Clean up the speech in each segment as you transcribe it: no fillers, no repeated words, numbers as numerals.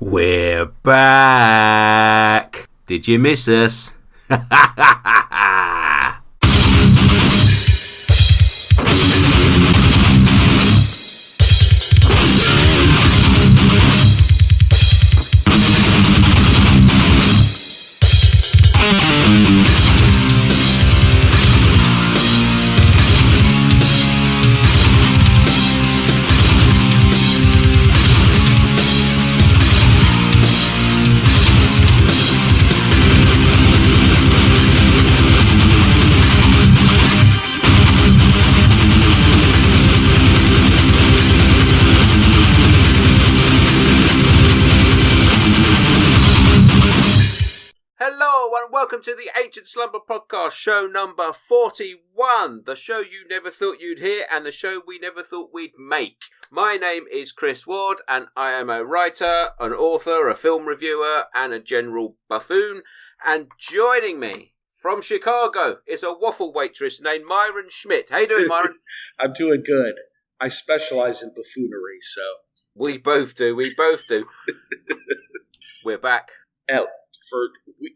We're back. Did you miss us? Welcome to the Ancient Slumber podcast, show number 41, the show you never thought you'd hear and the show we never thought we'd make. My name is Chris Ward and I am a writer, an author, a film reviewer and a general buffoon. And joining me from Chicago is a waffle waitress named Myron Schmidt. How you doing, Myron? I'm doing good. I specialize in buffoonery, so... We both do. We're back.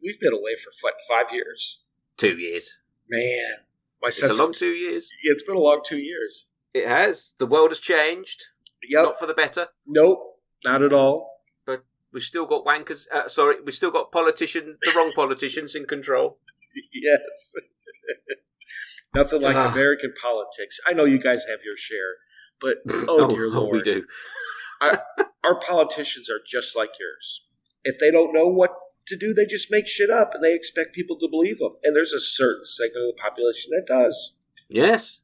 We've been away for, 5 years? 2 years. Man. It's a long 2 years. Yeah, it's been a long 2 years. It has. The world has changed. Yep. Not for the better. Nope, not at all. But we've still got wankers. We've still got the wrong politicians in control. Yes. Nothing like American politics. I know you guys have your share, but dear Lord. We do. Our politicians are just like yours. If they don't know what to do, they just make shit up and they expect people to believe them. And there's a certain segment of the population that does. Yes,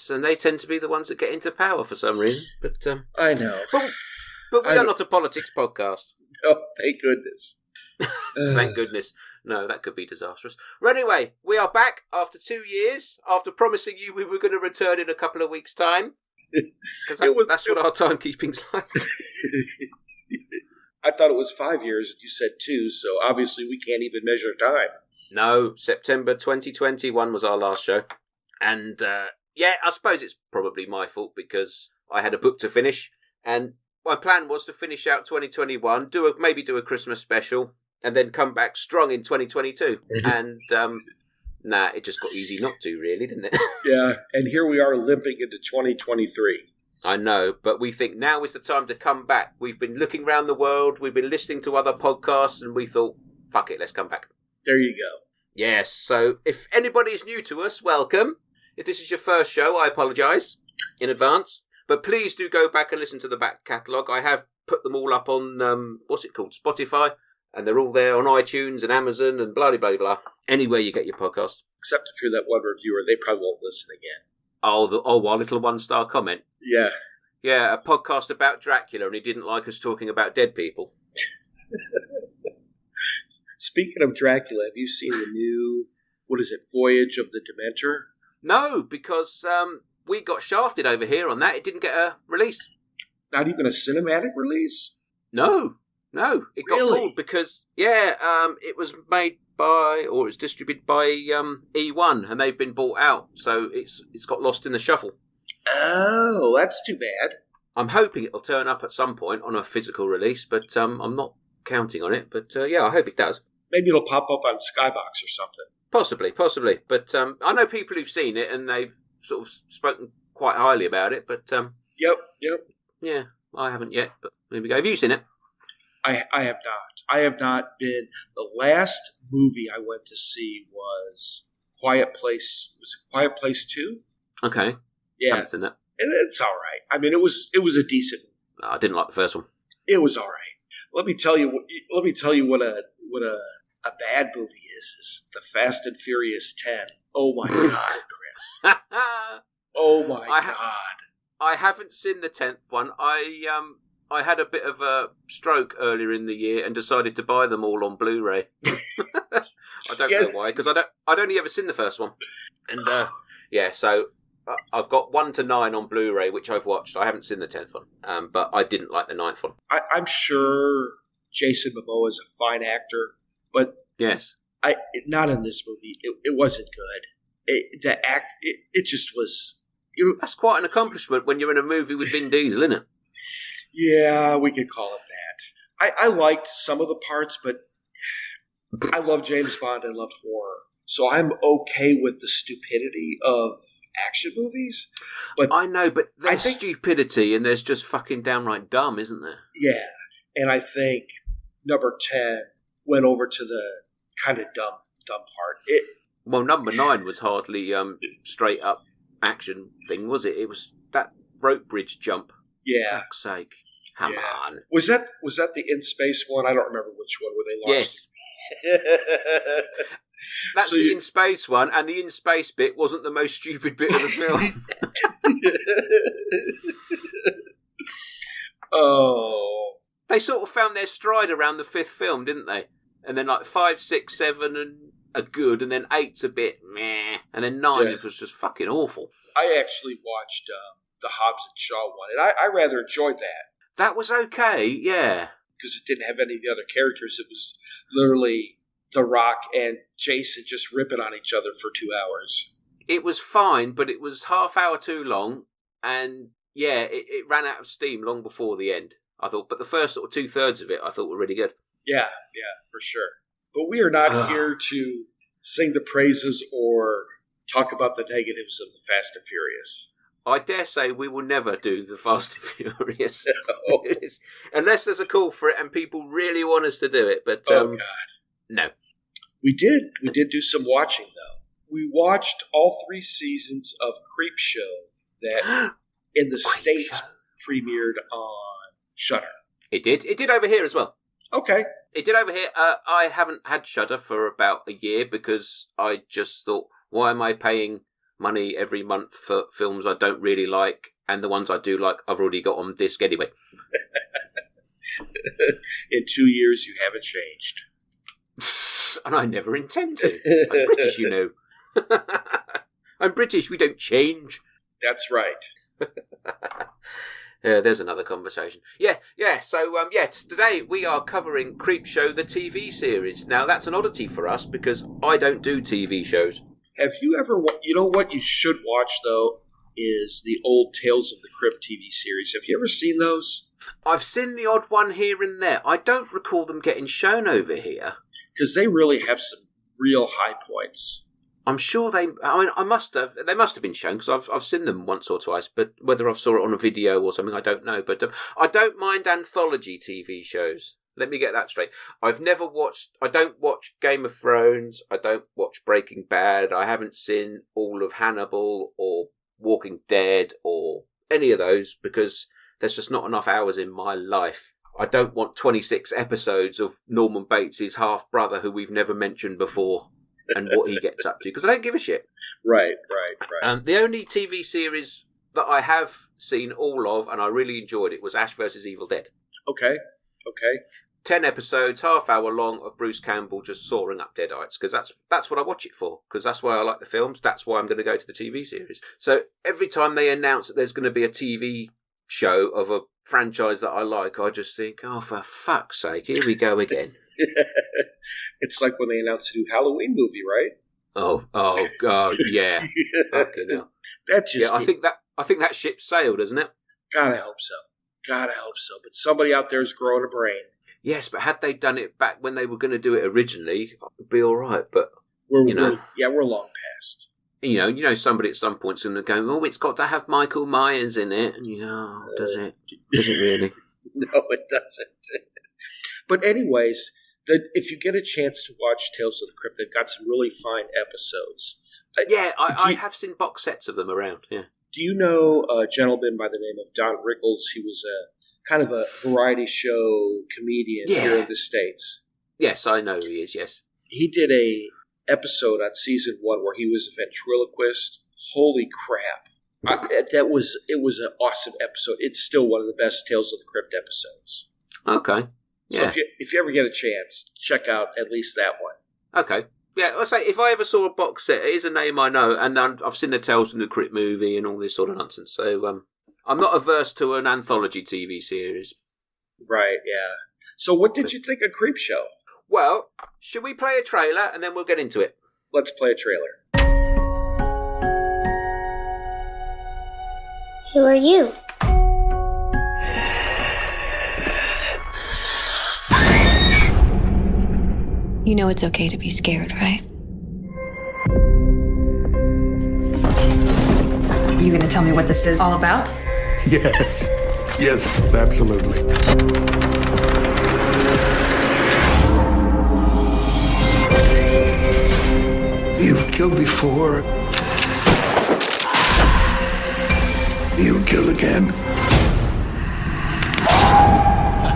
and they tend to be the ones that get into power for some reason. But I know. But we are not a politics podcast. Oh, thank goodness. Thank goodness. No, that could be disastrous. But anyway, we are back after 2 years, after promising you we were going to return in a couple of weeks' time. Because that's what our timekeeping's like. I thought it was 5 years. You said 2, so obviously we can't even measure time. No, September 2021 was our last show. And, I suppose it's probably my fault because I had a book to finish. And my plan was to finish out 2021, maybe do a Christmas special, and then come back strong in 2022. And, it just got easy not to, really, didn't it? Yeah, and here we are limping into 2023. I know, but we think now is the time to come back. We've been looking around the world, we've been listening to other podcasts, and we thought, fuck it, let's come back. There you go. Yes, so if anybody is new to us, welcome. If this is your first show, I apologise in advance. But please do go back and listen to the back catalogue. I have put them all up on, Spotify, and they're all there on iTunes and Amazon and blah, blah, blah. Anywhere you get your podcast. Except if you're that one reviewer, they probably won't listen again. Our little one-star comment. Yeah. Yeah, a podcast about Dracula, and he didn't like us talking about dead people. Speaking of Dracula, have you seen the new, Voyage of the Dementor? No, because we got shafted over here on that. It didn't get a release. Not even a cinematic release? No. It got pulled because, it was made by, or it's distributed by E1, and they've been bought out, so it's got lost in the shuffle. Oh, that's too bad. I'm hoping it'll turn up at some point on a physical release, but I'm not counting on it. But I hope it does. Maybe it'll pop up on Skybox or something. Possibly. But I know people who've seen it, and they've sort of spoken quite highly about it. But Yep. Yeah, I haven't yet, but there we go. Have you seen it? I have not. I have not been. The last movie I went to see was Quiet Place. Was it Quiet Place 2? Okay. Yeah. I haven't seen that. And it's all right. I mean, it was a decent movie. I didn't like the first one. It was all right. Let me tell you what a bad movie is The Fast and Furious 10. Oh my God, Chris. Oh my God. I haven't seen the 10th one. I had a bit of a stroke earlier in the year and decided to buy them all on Blu-ray. I don't know why, because I'd only ever seen the first one. And so I've got 1 to 9 on Blu-ray, which I've watched. I haven't seen the 10th one, but I didn't like the 9th one. I'm sure Jason Momoa is a fine actor, but yes, not in this movie. It wasn't good. It just was. That's quite an accomplishment when you're in a movie with Vin Diesel, isn't it? Yeah, we could call it I liked some of the parts, but I love James Bond. I loved horror. So I'm okay with the stupidity of action movies. But I know, but there's stupidity and there's just fucking downright dumb, isn't there? Yeah. And I think number 10 went over to the kind of dumb part. Well, number 9 was hardly straight up action thing, was it? It was that rope bridge jump. Yeah. For fuck's sake. Come on. Was that the in space one? I don't remember which one where they launched. Yes. That's the in space one, and the in space bit wasn't the most stupid bit of the film. Oh. They sort of found their stride around the 5th film, didn't they? And then like 5, 6, 7 are good, and then 8's a bit meh, and then 9 was just fucking awful. I actually watched the Hobbs and Shaw one, and I rather enjoyed that. That was okay, yeah. Because it didn't have any of the other characters. It was literally The Rock and Jason just ripping on each other for 2 hours. It was fine, but it was half hour too long, and yeah, it ran out of steam long before the end, I thought. But the first sort of 2/3 of it I thought were really good. Yeah, for sure. But we are not here to sing the praises or talk about the negatives of the Fast and Furious. I dare say we will never do the Fast and Furious. Unless there's a call for it and people really want us to do it. But God. No. We did do some watching, though. We watched all 3 seasons of Creepshow that in the States premiered on Shudder. It did. It did over here as well. Okay. It did over here. I haven't had Shudder for about a year because I just thought, why am I paying money every month for films I don't really like, and the ones I do like I've already got on disc anyway. In 2 years you haven't changed. And I never intend to. I'm British, you know. I'm British, we don't change. That's right. There's another conversation. Yeah. So, today we are covering Creepshow, the TV series. Now, that's an oddity for us because I don't do TV shows. Have you ever... You know what you should watch, though, is the old Tales of the Crypt TV series. Have you ever seen those? I've seen the odd one here and there. I don't recall them getting shown over here. Because they really have some real high points. I'm sure they must have been shown because I've seen them once or twice, but whether I've saw it on a video or something, I don't know. But I don't mind anthology TV shows. Let me get that straight. I don't watch Game of Thrones. I don't watch Breaking Bad. I haven't seen all of Hannibal or Walking Dead or any of those because there's just not enough hours in my life. I don't want 26 episodes of Norman Bates' half-brother who we've never mentioned before and what he gets up to, because I don't give a shit. Right. The only TV series that I have seen all of, and I really enjoyed it, was Ash vs. Evil Dead. Okay. 10 episodes, half hour long, of Bruce Campbell just sawing up deadites, because that's what I watch it for, because that's why I like the films, that's why I'm going to go to the TV series. So every time they announce that there's going to be a TV show of a franchise that I like, I just think, oh, for fuck's sake, here we go again. It's like when they announced a new Halloween movie, right? Oh God, yeah. Fucking hell. I think that ship sailed, isn't it? God, I hope so. But somebody out there is growing a brain. Yes, but had they done it back when they were going to do it originally, it'd be all right. But we're long past. You know, somebody at some point's going to go, oh, it's got to have Michael Myers in it. And does it? Does it really? No, it doesn't. But anyways, if you get a chance to watch Tales of the Crypt, they've got some really fine episodes. I have seen box sets of them around, yeah. Do you know a gentleman by the name of Don Rickles? He was a kind of a variety show comedian here in the States. Yes, I know who he is, yes. He did a episode on season 1 where he was a ventriloquist. Holy crap. It was an awesome episode. It's still one of the best Tales of the Crypt episodes. Okay. Yeah. So if you ever get a chance, check out at least that one. Okay. Yeah, I'll say, if I ever saw a box set, it is a name I know, and I've seen the Tales from the Crypt movie and all this sort of nonsense. So I'm not averse to an anthology TV series. Right, yeah. So what did you think of Creepshow? Well, should we play a trailer and then we'll get into it? Let's play a trailer. Who are you? You know it's okay to be scared, right? You gonna tell me what this is all about? Yes. Yes, absolutely. You've killed before. You'll kill again.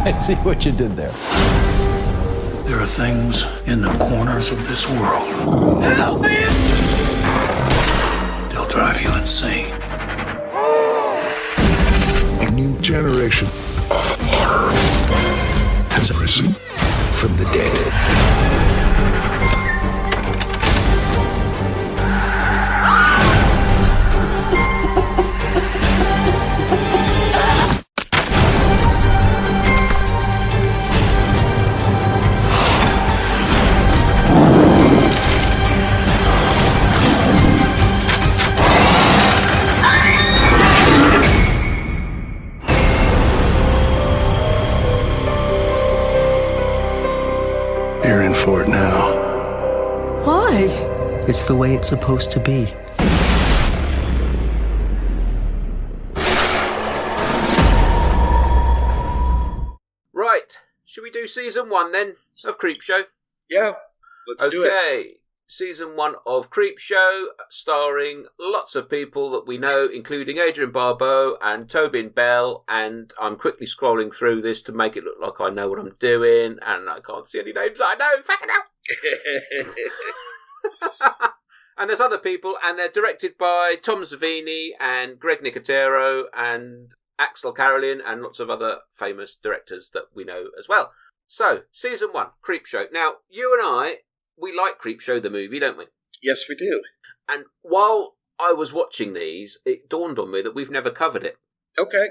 I see what you did there. There are things in the corners of this world. Help me! They'll drive you insane. A new generation of horror has risen from the dead. You're in for it now. Why? It's the way it's supposed to be. Right, should we do season 1 then of Creepshow? Yeah, let's do it. Okay, season 1 of Creepshow, starring lots of people that we know, including Adrian Barbeau and Tobin Bell, and I'm quickly scrolling through this to make it look like I know what I'm doing, and I can't see any names I know. Fucking hell! And there's other people, and they're directed by Tom Savini and Greg Nicotero and Axel Carolyn and lots of other famous directors that we know as well. So, season 1, Creepshow. Now, you and I, we like Creepshow the movie, don't we? Yes, we do. And while I was watching these, it dawned on me that we've never covered it. Okay.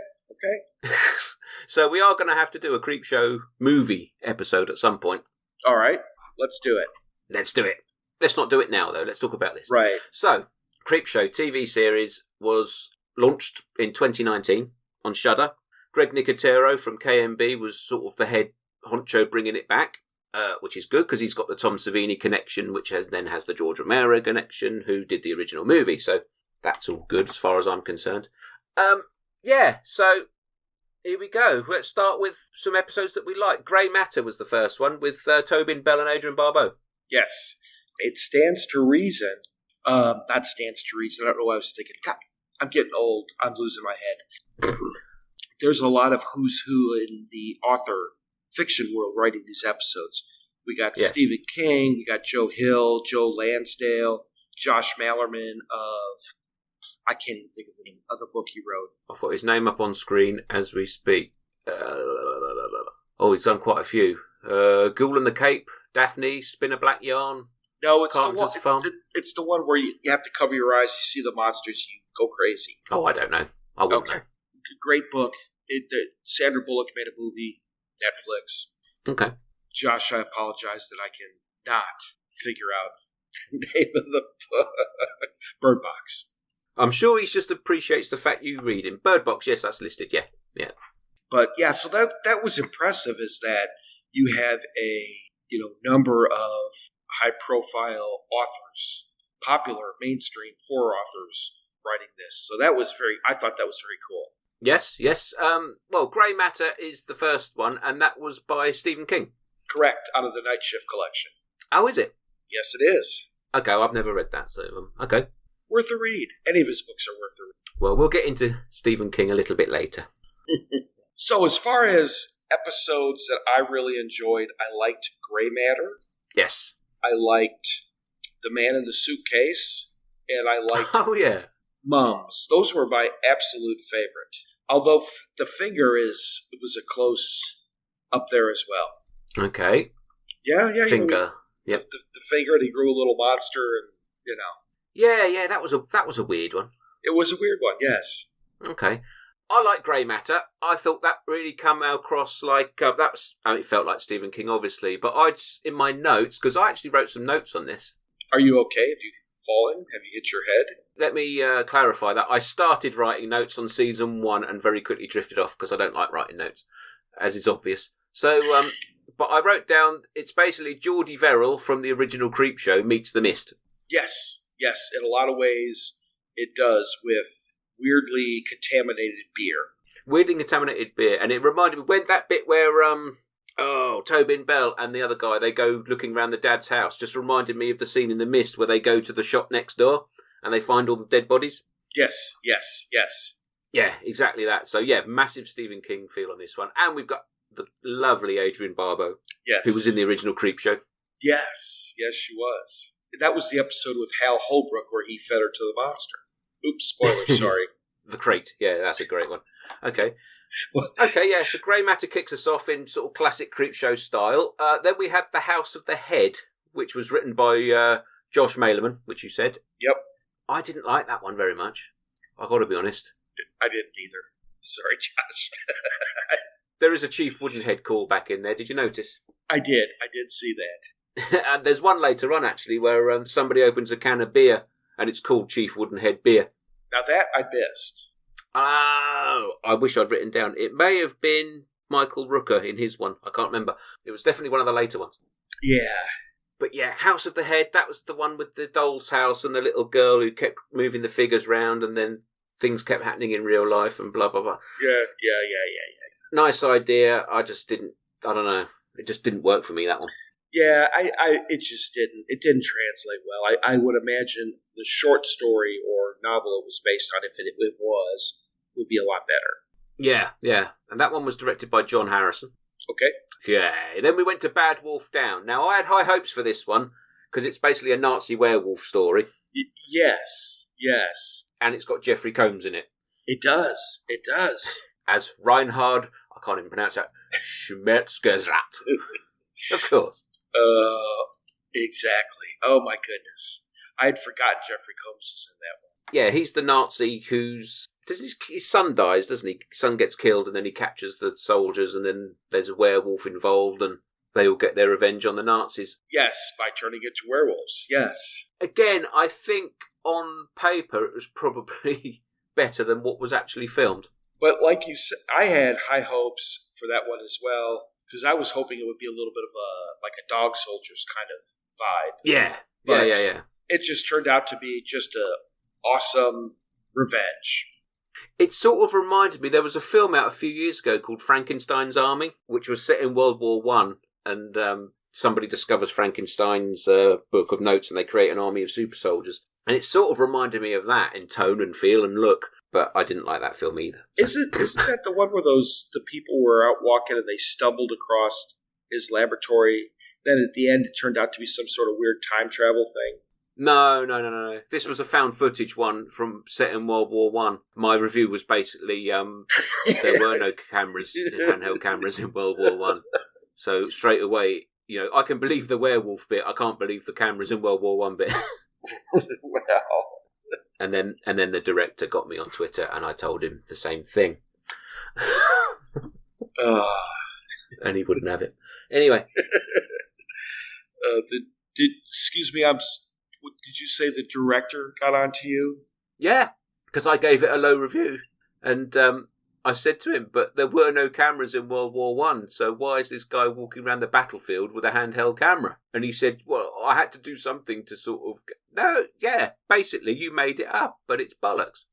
So we are going to have to do a Creepshow movie episode at some point. All right, let's do it. Let's do it. Let's not do it now, though. Let's talk about this. Right. So, Creepshow TV series was launched in 2019 on Shudder. Greg Nicotero from KMB was sort of the head honcho bringing it back, which is good because he's got the Tom Savini connection, which then has the George Romero connection, who did the original movie. So that's all good as far as I'm concerned. Yeah, so here we go. Let's start with some episodes that we like. Grey Matter was the first one with Tobin Bell and Adrian Barbeau. Yes. It stands to reason. Not stands to reason. I don't know what I was thinking. God, I'm getting old. I'm losing my head. There's a lot of who's who in the author fiction world writing these episodes. We got Stephen King. We got Joe Hill, Joe Lansdale, Josh Mallerman of... I can't even think of the name of the book he wrote. I've got his name up on screen as we speak. He's done quite a few. Ghoul and the Cape, Daphne, Spin a Black Yarn. No, it's Carpenter's Farm. It's the one where you have to cover your eyes. You see the monsters, you go crazy. Oh, I don't know. I won't know. Great book. Sandra Bullock made a movie, Netflix. Okay. Josh, I apologize that I can not figure out the name of the book. Bird Box. I'm sure he just appreciates the fact you read him. Bird Box, yes, that's listed, yeah. But yeah, so that was impressive, is that you have a number of high-profile authors, popular mainstream horror authors writing this. So I thought that was very cool. Yes. Well, Grey Matter is the first one, and that was by Stephen King. Correct, out of the Night Shift collection. Oh, is it? Yes, it is. Okay, I've never read that, so okay. Worth a read. Any of his books are worth a read. Well, we'll get into Stephen King a little bit later. So as far as episodes that I really enjoyed, I liked Grey Matter. Yes. I liked The Man in the Suitcase. And I liked Mums. Those were my absolute favorite. Although The Finger was a close up there as well. Okay. Yeah. Finger. Yep. The Finger, and he grew a little monster, and Yeah, that was a weird one. It was a weird one, yes. Okay. I like Grey Matter. I thought that really came across like it felt like Stephen King, obviously, but in my notes, because I actually wrote some notes on this. Are you okay? Have you fallen? Have you hit your head? Let me clarify that. I started writing notes on season 1 and very quickly drifted off because I don't like writing notes, as is obvious. So, but I wrote down, it's basically Geordie Verrill from the original Creepshow meets The Mist. Yes, in a lot of ways it does, with weirdly contaminated beer. And it reminded me, when that bit where, Tobin Bell and the other guy, they go looking around the dad's house, just reminded me of the scene in The Mist where they go to the shop next door and they find all the dead bodies. Yes. Yeah, exactly that. So, yeah, massive Stephen King feel on this one. And we've got the lovely Adrienne Barbeau, who was in the original Creepshow. Yes, she was. That was the episode with Hal Holbrook where he fed her to the monster. Oops, spoiler, sorry. The Crate, yeah, that's a great one. Okay. Okay, yeah, so Grey Matter kicks us off in sort of classic Creepshow style. Then we had The House of the Head, which was written by Josh Malerman, which you said. Yep. I didn't like that one very much. I've got to be honest. I didn't either. Sorry, Josh. There is a Chief Woodenhead callback in there. Did you notice? I did see that. And there's one later on, actually, where somebody opens a can of beer, and it's called Chief Woodenhead Beer. Now that I missed. Oh, I wish I'd written down. It may have been Michael Rooker in his one. I can't remember. It was definitely one of the later ones. Yeah. But yeah, House of the Head, that was the one with the doll's house and the little girl who kept moving the figures round, and then things kept happening in real life and blah, blah, blah. Yeah. Nice idea. I don't know. It just didn't work for me, that one. Yeah, it just didn't. It didn't translate well. I would imagine the short story or novel it was based on, if it was, would be a lot better. Yeah. And that one was directed by John Harrison. Okay. Yeah. Then we went to Bad Wolf Down. Now, I had high hopes for this one, because it's basically a Nazi werewolf story. Yes. And it's got Jeffrey Combs in it. It does. As Reinhard, I can't even pronounce that, Schmerzgerat. Of course. Exactly. Oh my goodness. I had forgotten Jeffrey Combs was in that one. Yeah, he's the Nazi whose son dies, doesn't he? His son gets killed, and then he captures the soldiers, and then there's a werewolf involved, and they all get their revenge on the Nazis. Yes, by turning into werewolves. Yes. Again, I think on paper it was probably better than what was actually filmed. But like you said, I had high hopes for that one as well, because I was hoping it would be a little bit of a Dog Soldiers kind of vibe. Yeah. It just turned out to be just a awesome revenge. It sort of reminded me, there was a film out a few years ago called Frankenstein's Army, which was set in World War One, and somebody discovers Frankenstein's book of notes, and they create an army of super soldiers. And it sort of reminded me of that in tone and feel and look, but I didn't like that film either. Isn't that the one where the people were out walking and they stumbled across his laboratory? Then at the end, it turned out to be some sort of weird time travel thing. No. This was a found footage one from set in World War One. My review was basically there were no cameras, handheld cameras in World War One. So straight away, I can believe the werewolf bit. I can't believe the cameras in World War One bit. Wow. And then the director got me on Twitter, and I told him the same thing. And he wouldn't have it. Anyway. Excuse me, did you say the director got on to you? Yeah, because I gave it a low review. And I said to him, but there were no cameras in World War One, so why is this guy walking around the battlefield with a handheld camera? And he said, well, I had to do something to sort of... No, yeah, basically, you made it up, but it's bollocks.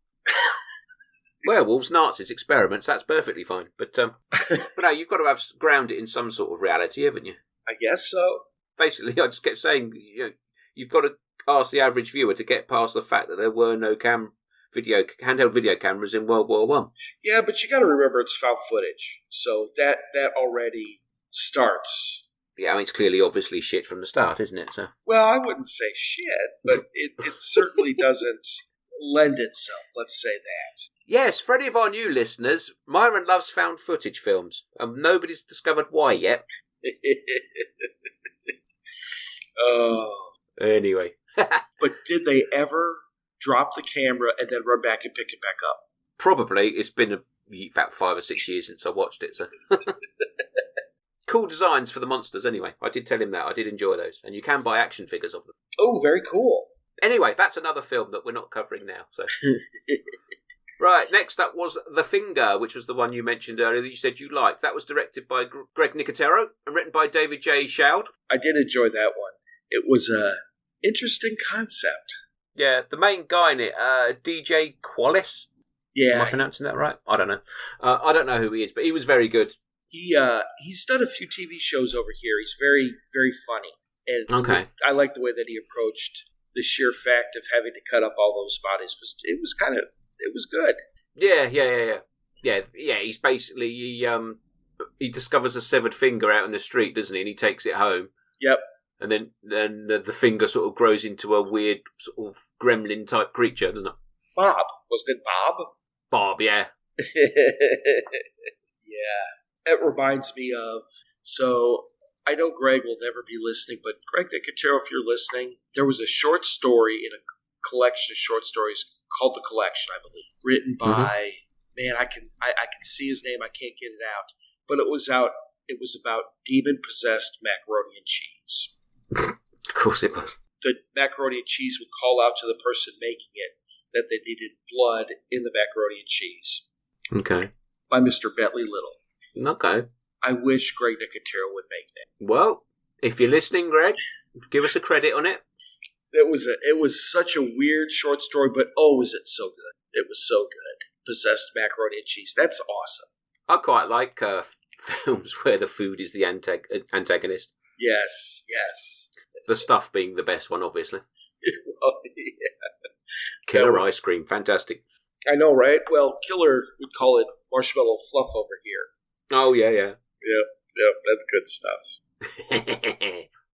Werewolves, Nazis, experiments, that's perfectly fine. But no, you've got to ground it in some sort of reality, haven't you? I guess so. Basically, I just kept saying, you've got to ask the average viewer to get past the fact that there were no handheld video cameras in World War One. Yeah, but you got to remember it's found footage, so that already starts. Yeah, I mean, it's clearly obviously shit from the start, isn't it? So. Well, I wouldn't say shit, but it certainly doesn't lend itself, let's say that. Yes, for any of our new listeners, Myron loves found footage films, and nobody's discovered why yet. Oh. Anyway. But did they ever drop the camera and then run back and pick it back up? Probably. It's been about 5 or 6 years since I watched it. So. Cool designs for the monsters anyway. I did tell him that. I did enjoy those. And you can buy action figures of them. Oh, very cool. Anyway, that's another film that we're not covering now. So. Right, next up was The Finger, which was the one you mentioned earlier that you said you liked. That was directed by Greg Nicotero and written by David J. Shoud. I did enjoy that one. It was a interesting concept. Yeah, the main guy in it, DJ Qualis. Yeah. Am I pronouncing that right? I don't know. I don't know who he is, but he was very good. He's done a few TV shows over here. He's very, very funny. And okay. I like the way that he approached the sheer fact of having to cut up all those bodies. It was good. Yeah. He's basically he discovers a severed finger out in the street, doesn't he? And he takes it home. Yep. And then the finger sort of grows into a weird sort of gremlin type creature, doesn't it? Bob. Wasn't it Bob? Bob, yeah. Yeah. It reminds me of, so I know Greg will never be listening, but Greg Nicotero, if you're listening, there was a short story in a collection of short stories called The Collection, I believe, written by, man, I can see his name, I can't get it out, but it was about demon-possessed macaroni and cheese. Of course it was. The macaroni and cheese would call out to the person making it that they needed blood in the macaroni and cheese. Okay. By Mr. Bentley Little. Okay. I wish Greg Nicotero would make that. Well, if you're listening, Greg, give us a credit on it. It was such a weird short story, but was it so good? It was so good. Possessed macaroni and cheese. That's awesome. I quite like films where the food is the antagonist. Yes. The stuff being the best one, obviously. Well, yeah. Killer ice cream, fantastic. I know, right? Well, Killer would call it marshmallow fluff over here. Oh, yeah. Yep, that's good stuff.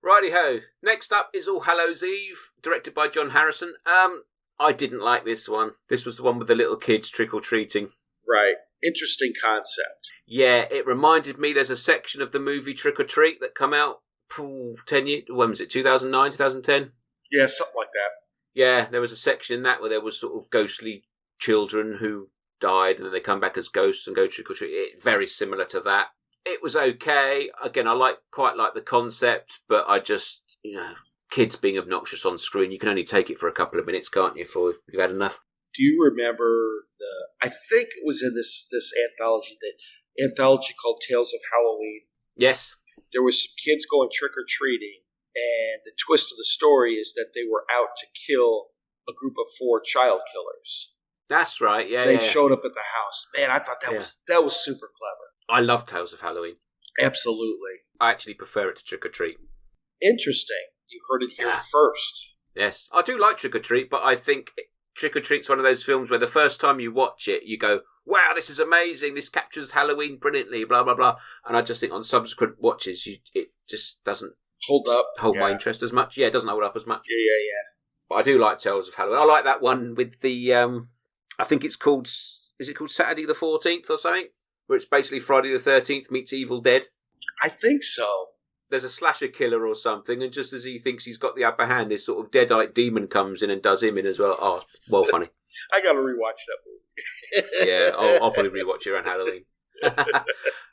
Righty-ho. Next up is All Hallows Eve, directed by John Harrison. I didn't like this one. This was the one with the little kids trick-or-treating. Right. Interesting concept. Yeah, it reminded me, there's a section of the movie Trick or Treat that come out 10 years, when was it, 2009, 2010? Yeah, something like that. Yeah, there was a section in that where there was sort of ghostly children who died and then they come back as ghosts and go trick or treat. Very similar to that. It was okay. Again, I quite like the concept, but I just, kids being obnoxious on screen, you can only take it for a couple of minutes, can't you, before you've had enough? Do you remember I think it was in this anthology, the anthology called Tales of Halloween. Yes. There was some kids going trick-or-treating, and the twist of the story is that they were out to kill a group of 4 child killers. That's right, yeah. They showed up at the house. Man, I thought that was super clever. I love Tales of Halloween. Absolutely. I actually prefer it to Trick or Treat. Interesting. You heard it here first. Yes. I do like Trick or Treat, but I think Trick or Treat's one of those films where the first time you watch it, you go, wow, this is amazing. This captures Halloween brilliantly, blah, blah, blah. And I just think on subsequent watches, it just doesn't hold my interest as much. Yeah, it doesn't hold up as much. Yeah. But I do like Tales of Halloween. I like that one with the, I think it's called, is it called Saturday the 14th or something? Where it's basically Friday the 13th meets Evil Dead. I think so. There's a slasher killer or something, and just as he thinks he's got the upper hand, this sort of deadite demon comes in and does him in as well. Oh, well funny. I got to rewatch that movie. Yeah, I'll probably rewatch it around Halloween.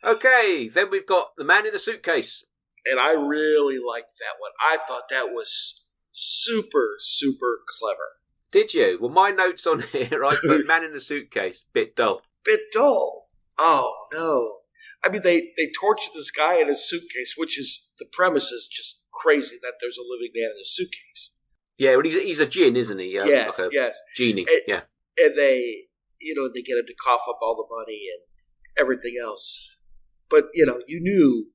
Okay, then we've got The Man in the Suitcase. And I really liked that one. I thought that was super, super clever. Did you? Well, my notes on here, I put Man in the Suitcase. Bit dull. Bit dull. Oh, no. I mean, they tortured this guy in a suitcase, which is, the premise is just crazy that there's a living man in a suitcase. Yeah, well, he's a djinn, isn't he? Yes. Genie, yeah. And they get him to cough up all the money and everything else. But, you knew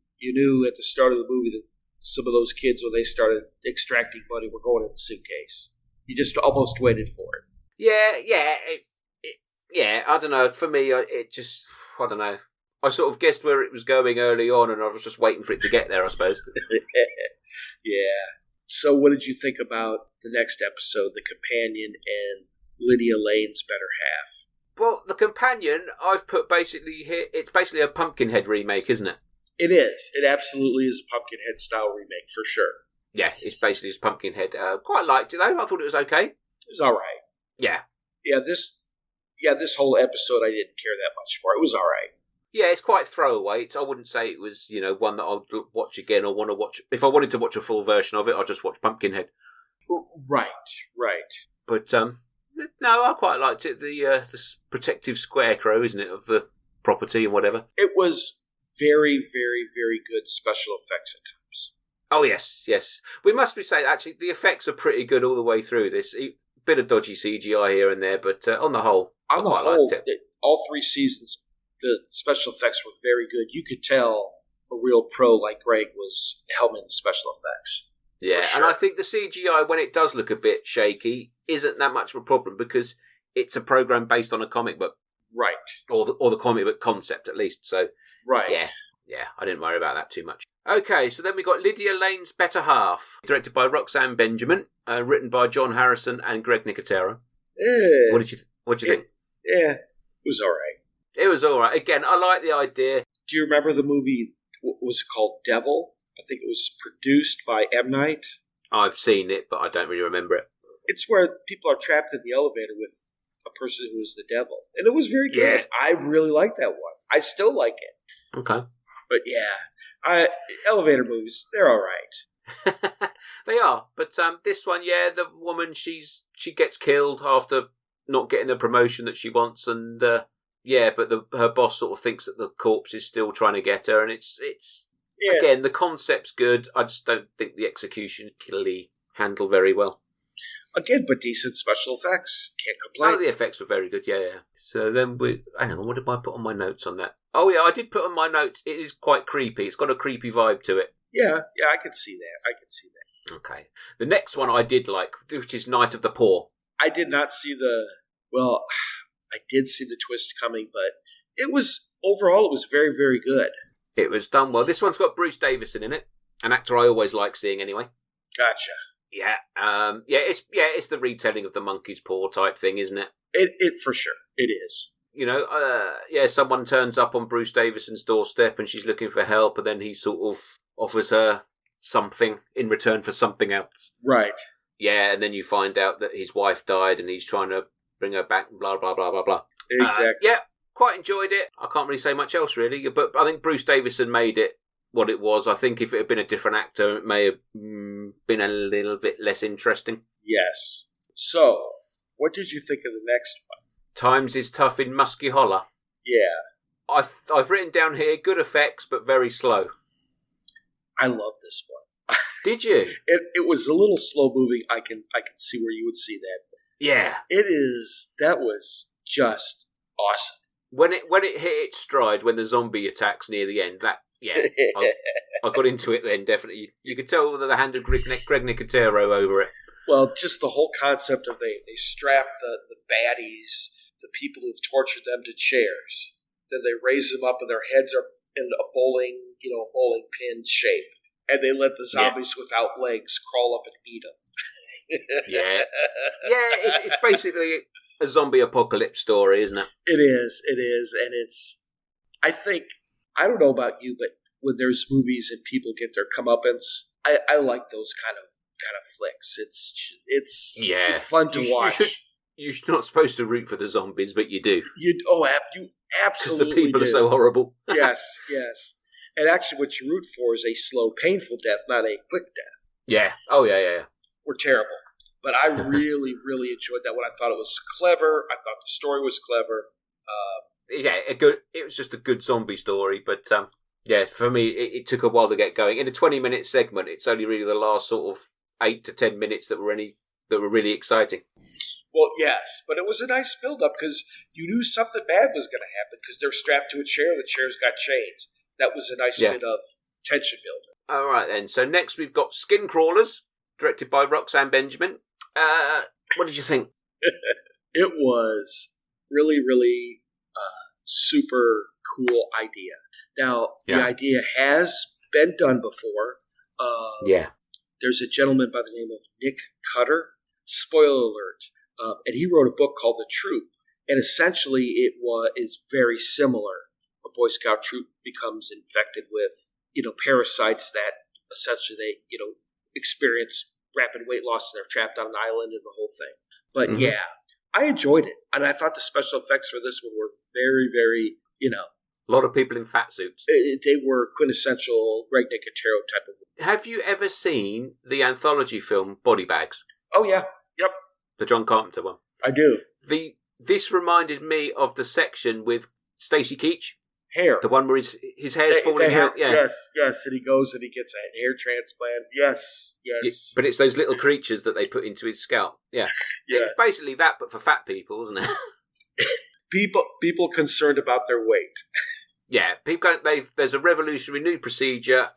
at the start of the movie that some of those kids, when they started extracting money, were going in the suitcase. You just almost waited for it. Yeah, I don't know. For me, I don't know. I sort of guessed where it was going early on, and I was just waiting for it to get there, I suppose. Yeah. So what did you think about the next episode, The Companion and Lydia Lane's better half? Well, The Companion, I've put basically here, it's basically a Pumpkinhead remake, isn't it? It is. It absolutely is a Pumpkinhead style remake, for sure. Yeah, it's basically just Pumpkinhead. Quite liked it, though. I thought it was okay. It was all right. Yeah. Yeah, this whole episode I didn't care that much for. It was all right. Yeah, it's quite throwaway. I wouldn't say it was, one that I'll watch again or want to watch. If I wanted to watch a full version of it, I'll just watch Pumpkinhead. Right. But, No, I quite liked it. The protective scarecrow, isn't it, of the property and whatever. It was very, very, very good special effects at times. Oh, yes. We must be saying, actually, the effects are pretty good all the way through this. Bit of dodgy CGI here and there, but on the whole, I quite liked it. All 3 seasons, the special effects were very good. You could tell a real pro like Greg was helming the special effects. Yeah, sure. And I think the CGI, when it does look a bit shaky, isn't that much of a problem because it's a program based on a comic book. Right. Or the comic book concept, at least. So, right. Yeah, I didn't worry about that too much. Okay, so then we got Lydia Lane's Better Half, directed by Roxanne Benjamin, written by John Harrison and Greg Nicotero. What did you think? Yeah, it was all right. It was all right. Again, I like the idea. Do you remember the movie, what was it called, Devil? I think it was produced by M. Night. I've seen it, but I don't really remember it. It's where people are trapped in the elevator with a person who is the devil. And it was very good. Yeah. I really liked that one. I still like it. Okay. But yeah, elevator movies, they're all right. They are. But this one, the woman, she gets killed after not getting the promotion that she wants. And but her boss sort of thinks that the corpse is still trying to get her. And it's again, the concept's good. I just don't think the execution can really handle very well. Again, but decent special effects. Can't complain. Oh, the effects were very good, yeah. So then hang on, what did I put on my notes on that? Oh, yeah, I did put on my notes, it is quite creepy. It's got a creepy vibe to it. Yeah, I can see that. Okay. The next one I did like, which is Night of the Poor. I did not see I did see the twist coming, but overall, it was very, very good. It was done well. This one's got Bruce Davison in it, an actor I always like seeing anyway. Gotcha. Yeah, it's the retelling of the monkey's paw type thing, isn't it? It for sure, it is. You know, someone turns up on Bruce Davison's doorstep and she's looking for help, and then he sort of offers her something in return for something else. Right. Yeah, and then you find out that his wife died and he's trying to bring her back, blah, blah, blah, blah, blah. Exactly. Quite enjoyed it. I can't really say much else, really, but I think Bruce Davison made it what it was. I think if it had been a different actor, it may have been a little bit less interesting. Yes. So, what did you think of the next one? Times is Tough in Muskie Holler. Yeah. I've written down here, good effects, but very slow. I love this one. Did you? It was a little slow moving. I can see where you would see that. Yeah. That was just awesome. When it hit its stride, when the zombie attacks near the end, I got into it then, definitely. You could tell the hand of Greg Nicotero over it. Well, just the whole concept of they strap the baddies, the people who've tortured them, to chairs. Then they raise them up and their heads are in a bowling pin shape. And they let the zombies without legs crawl up and eat them. Yeah, it's basically a zombie apocalypse story, isn't it? It is, and I don't know about you, but when there's movies and people get their comeuppance, I like those kind of flicks. It's fun to watch. You're not supposed to root for the zombies, but you do. You absolutely do. Because the people are so horrible. Yes. And actually, what you root for is a slow, painful death, not a quick death. Yeah. Oh, yeah. We're terrible. But I really, really enjoyed that one. I thought it was clever. I thought the story was clever. It was just a good zombie story. But, for me, it took a while to get going. In a 20-minute segment, it's only really the last sort of 8 to 10 minutes that were really exciting. Well, yes, but it was a nice build-up because you knew something bad was going to happen because they're strapped to a chair. The chair's got chains. That was a nice bit of tension building. All right, then. So next we've got Skin Crawlers, directed by Roxanne Benjamin. What did you think? It was really, really super cool idea. Now, the idea has been done before. There's a gentleman by the name of Nick Cutter. Spoiler alert. And he wrote a book called The Troop. And essentially it is very similar. A Boy Scout troop becomes infected with, parasites that essentially they, experience rapid weight loss and they're trapped on an island and the whole thing. But I enjoyed it. And I thought the special effects for this one were very, very, a lot of people in fat suits. They were quintessential Greg Nicotero type of. Have you ever seen the anthology film Body Bags? Oh, yeah. Yep. The John Carpenter one. I do. This reminded me of the section with Stacey Keach. Hair. The one where his hair's falling out. Yeah. Yes. And he goes and he gets a hair transplant. Yes. Yeah, but it's those little creatures that they put into his scalp. Yeah. Yes. It's basically that, but for fat people, isn't it? People concerned about their weight. Yeah, there's a revolutionary new procedure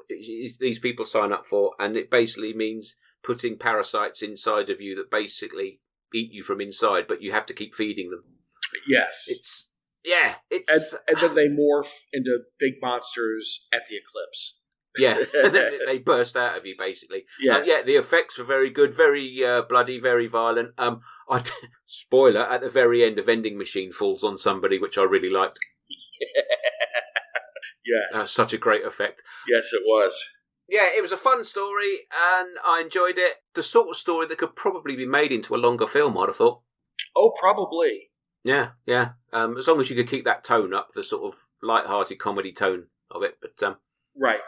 these people sign up for, and it basically means putting parasites inside of you that basically eat you from inside, but you have to keep feeding them. Yes. It's and then they morph into big monsters at the eclipse. Yeah, they burst out of you, basically. Yes. Yeah, the effects were very good, very bloody, very violent. Spoiler, at the very end, a vending machine falls on somebody, which I really liked. Yes. Such a great effect. Yes, it was. Yeah, it was a fun story, and I enjoyed it. The sort of story that could probably be made into a longer film, I'd have thought. Oh, probably. Yeah. As long as you could keep that tone up, the sort of light-hearted comedy tone of it. But Right.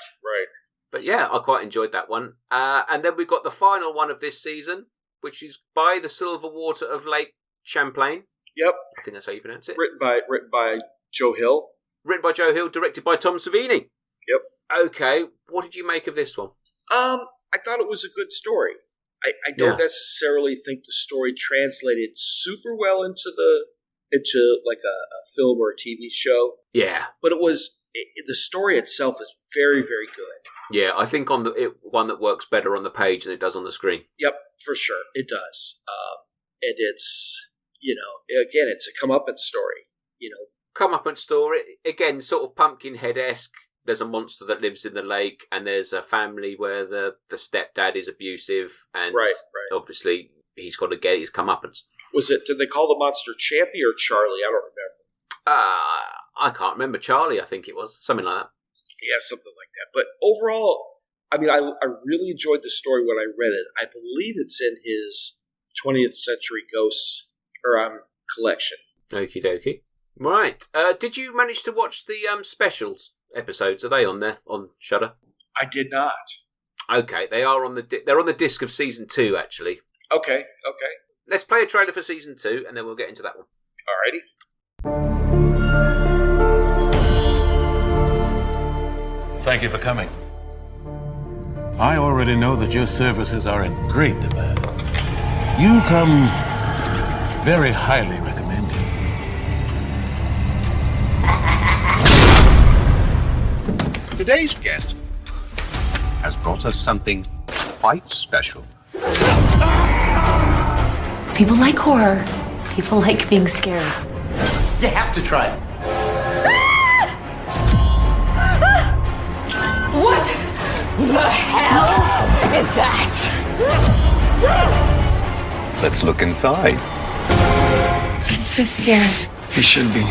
But yeah, I quite enjoyed that one. And then we've got the final one of this season, which is By the Silver Water of Lake Champlain. Yep. I think that's how you pronounce it. Written by Joe Hill. Written by Joe Hill, directed by Tom Savini. Yep. Okay, what did you make of this one? I thought it was a good story. I don't necessarily think the story translated super well into like a film or a TV show. Yeah. But the story itself is very, very good. Yeah, I think on one that works better on the page than it does on the screen. Yep, for sure. It does. And it's, again, it's a comeuppance story, Comeuppance story, again, sort of Pumpkinhead-esque. There's a monster that lives in the lake, and there's a family where the stepdad is abusive, and right. Obviously he's got to get his comeuppance. Did they call the monster Chappie or Charlie? I don't remember. I can't remember. Charlie, I think it was. Something like that. Yeah, something like that. But overall, I mean, I really enjoyed the story when I read it. I believe it's in his 20th Century Ghosts collection. Okie dokie. Right. Did you manage to watch the specials episodes? Are they on there on Shudder? I did not. Okay, they are on they're on the disc of season 2, actually. Okay. Let's play a trailer for season 2, and then we'll get into that one. Alrighty. Thank you for coming. I already know that your services are in great demand. You come very highly recommended. Today's guest has brought us something quite special. People like horror. People like being scared. You have to try it. What the hell is that? Let's look inside. I'm so scared. You should be.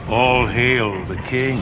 All hail the king.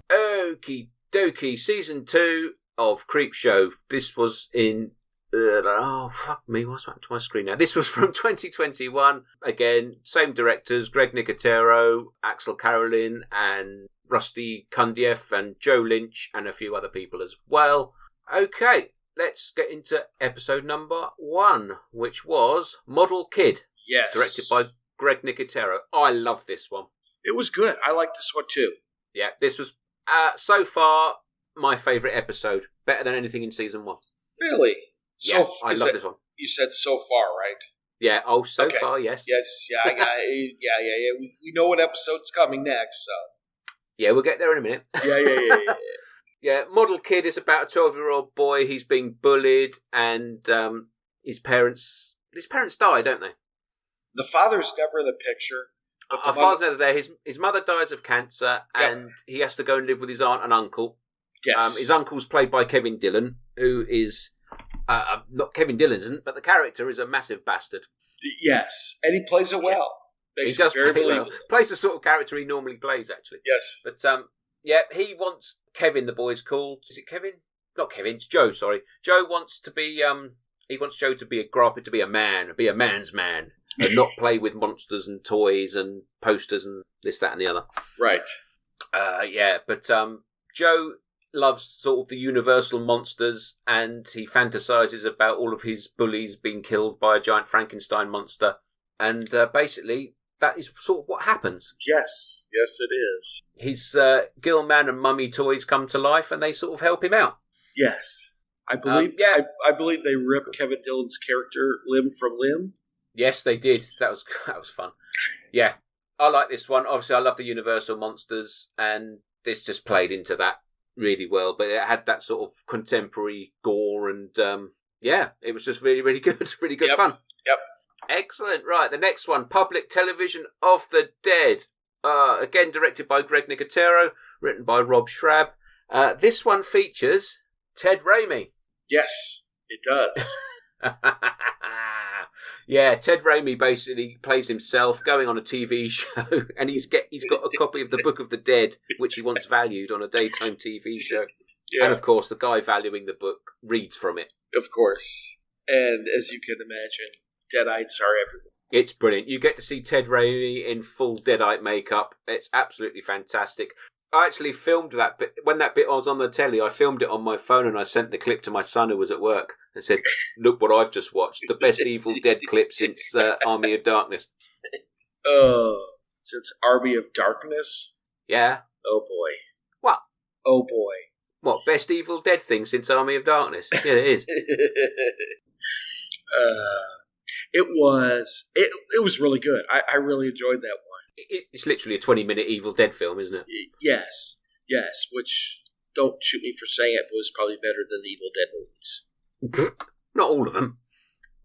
Okie dokie, season 2 of Creepshow. This was in fuck me, what's happened to my screen now? This was from 2021. Again, same directors, Greg Nicotero, Axel Karolin, and Rusty Kundieff, and Joe Lynch, and a few other people as well. Okay, let's get into episode number 1, which was Model Kid. Yes. Directed by Greg Nicotero. I love this one. It was good. I liked this one too. Yeah, this was so far my favourite episode. Better than anything in season 1. Really? Yeah, I love this one. You said so far, right? Yeah. Oh, so far, yes. Yes. Yeah. Yeah. We know what episode's coming next, so. Yeah, we'll get there in a minute. Yeah. Yeah, Model Kid is about a 12-year-old boy. He's being bullied, and his parents die, don't they? The father's never in the picture. Our father's never there. His mother dies of cancer, and he has to go and live with his aunt and uncle. Yes. His uncle's played by Kevin Dillon, who is not Kevin Dillon, isn't, but the character is a massive bastard. Yes, and he plays it well. He does play well. Plays the sort of character he normally plays, actually. Yes. But yeah, he wants Kevin, the boy's called. Is it Kevin? Not Kevin. It's Joe. Sorry, Joe wants to be. He wants Joe to grow up to be a man, be a man's man. and not play with monsters and toys and posters and this, that, and the other. Right. But Joe loves sort of the universal monsters, and he fantasizes about all of his bullies being killed by a giant Frankenstein monster, and basically that is sort of what happens. Yes, it is. His Gillman and Mummy toys come to life, and they sort of help him out. Yes, I believe. I believe they ripped Kevin Dillon's character limb from limb. Yes, they did. That was fun. Yeah, I like this one. Obviously, I love the Universal monsters, and this just played into that really well. But it had that sort of contemporary gore, and it was just really, really good. Really good fun. Yep. Excellent. Right, the next one, Public Television of the Dead. Again, directed by Greg Nicotero, written by Rob Schrab. This one features Ted Raimi. Yes, it does. Yeah, Ted Raimi basically plays himself going on a TV show, and he's got a copy of the Book of the Dead, which he wants valued on a daytime TV show. Yeah. And of course, the guy valuing the book reads from it. Of course. And as you can imagine, Deadites are everywhere. It's brilliant. You get to see Ted Raimi in full Deadite makeup. It's absolutely fantastic. I actually filmed that bit. When that bit was on the telly, I filmed it on my phone, and I sent the clip to my son who was at work and said, "Look what I've just watched. The best Evil Dead clip since Army of Darkness." Since Army of Darkness? Yeah. Oh, boy. What? Oh, boy. What, best Evil Dead thing since Army of Darkness? Yeah, it is. It was really good. I really enjoyed that one. It's literally a 20-minute Evil Dead film, isn't it? Yes, which, don't shoot me for saying it, but was probably better than the Evil Dead movies. Not all of them.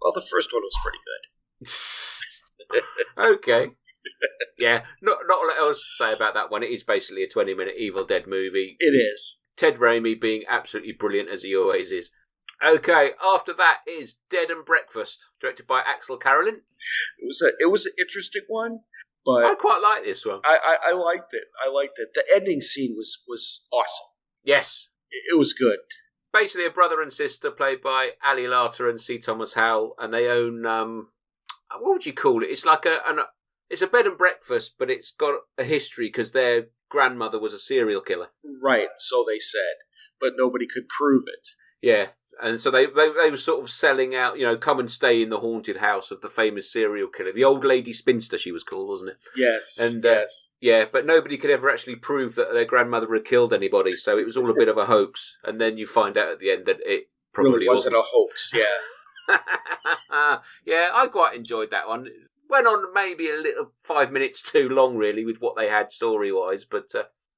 Well, the first one was pretty good. Okay. Yeah, not a lot else to say about that one. It is basically a 20-minute Evil Dead movie. It is. Ted Raimi being absolutely brilliant, as he always is. Okay, after that is Dead and Breakfast, directed by Axel Carolyn. It was an interesting one, but I quite like this one. I liked it. The ending scene was awesome. Yes. It was good. Basically a brother and sister played by Ali Larter and C. Thomas Howell, and they own, what would you call it? It's like it's a bed and breakfast, but it's got a history because their grandmother was a serial killer. Right, so they said, but nobody could prove it. Yeah. And so they were sort of selling out, come and stay in the haunted house of the famous serial killer. The old lady spinster, she was called, wasn't it? Yes. And yes. Yeah, but nobody could ever actually prove that their grandmother had killed anybody. So it was all a bit of a hoax. And then you find out at the end that it probably really wasn't a hoax. Yeah. Yeah, I quite enjoyed that one. It went on maybe a little 5 minutes too long, really, with what they had story-wise. But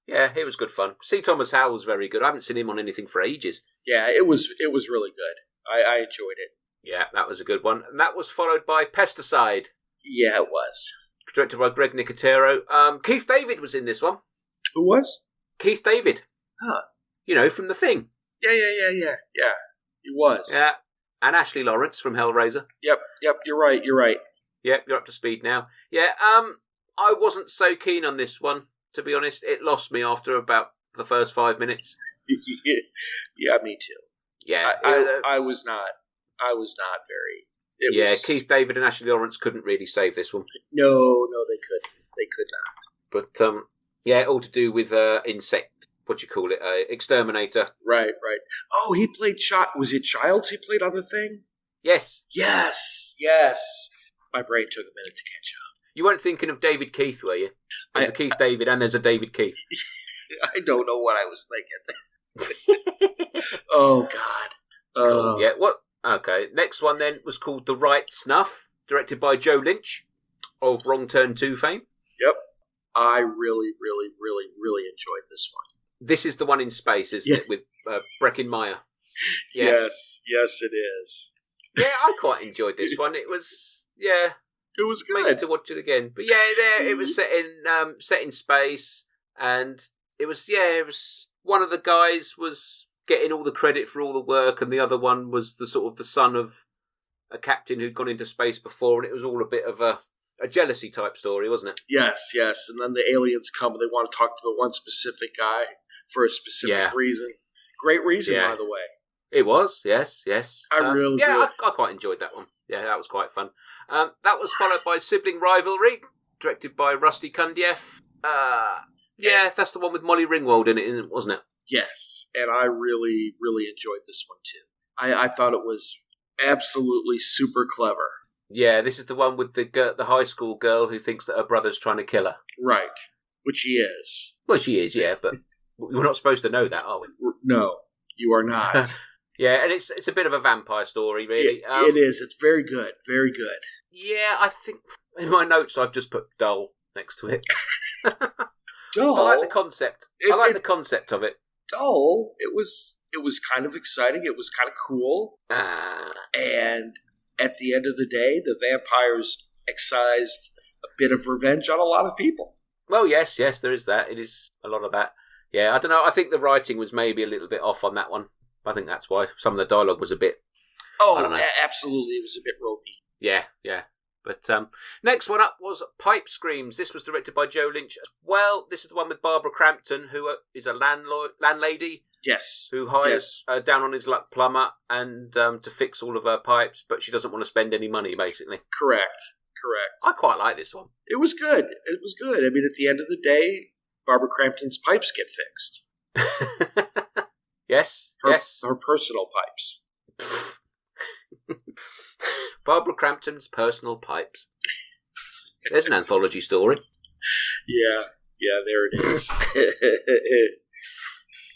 yeah, it was good fun. C. Thomas Howell was very good. I haven't seen him on anything for ages. Yeah, it was really good. I enjoyed it. Yeah, that was a good one. And that was followed by Pesticide. Yeah, it was. Directed by Greg Nicotero. Keith David was in this one. Who was? Keith David. Huh. From The Thing. Yeah. He was. Yeah. And Ashley Lawrence from Hellraiser. Yep, you're right. Yep, you're up to speed now. Yeah, I wasn't so keen on this one. To be honest, it lost me after about the first 5 minutes. Yeah, me too. Yeah, I was not very. Keith David and Ashley Lawrence couldn't really save this one. No, they couldn't. They could not. But all to do with insect. What do you call it? Exterminator. Right. Oh, he played Was it Childs? He played on The Thing. Yes. My brain took a minute to catch up. You weren't thinking of David Keith, were you? There's a Keith David and there's a David Keith. I don't know what I was thinking. Oh, God. Cool. Yeah, what? Okay, next one then was called The Right Snuff, directed by Joe Lynch of Wrong Turn 2 fame. Yep. I really, really, really, really enjoyed this one. This is the one in space, isn't it, with Breckin Meyer? Yeah. Yes, it is. Yeah, I quite enjoyed this one. It was, it was good. Maybe to watch it again. But yeah, it was set in space, and it was one of the guys was getting all the credit for all the work, and the other one was the sort of the son of a captain who'd gone into space before, and it was all a bit of a jealousy type story, wasn't it? Yes. And then the aliens come and they want to talk to the one specific guy for a specific reason. Great reason, by the way. It was, yes. I really I quite enjoyed that one. Yeah, that was quite fun. That was followed by Sibling Rivalry, directed by Rusty Kundieff. Yeah, that's the one with Molly Ringwald in it, wasn't it? Yes, and I really, really enjoyed this one too. I thought it was absolutely super clever. Yeah, this is the one with the high school girl who thinks that her brother's trying to kill her. Right, which he is. Well, she is, yeah, but we're not supposed to know that, are we? No, you are not. Yeah, and it's a bit of a vampire story, really. It is. It's very good. Very good. Yeah, I think in my notes I've just put dull next to it. Dull? I like the concept. I like the concept of it. Dull? It was kind of exciting. It was kind of cool. And at the end of the day, the vampires excised a bit of revenge on a lot of people. Well, yes, there is that. It is a lot of that. Yeah, I don't know. I think the writing was maybe a little bit off on that one. I think that's why some of the dialogue was a bit... Oh, absolutely. It was a bit ropey. Yeah. But next one up was Pipe Screams. This was directed by Joe Lynch. Well, this is the one with Barbara Crampton, who is a landlady. Yes. Who hires a down-on-his-luck plumber and to fix all of her pipes, but she doesn't want to spend any money, basically. Correct. I quite like this one. It was good. I mean, at the end of the day, Barbara Crampton's pipes get fixed. Yes. Her personal pipes. Barbara Crampton's personal pipes. There's an anthology story. Yeah, there it is.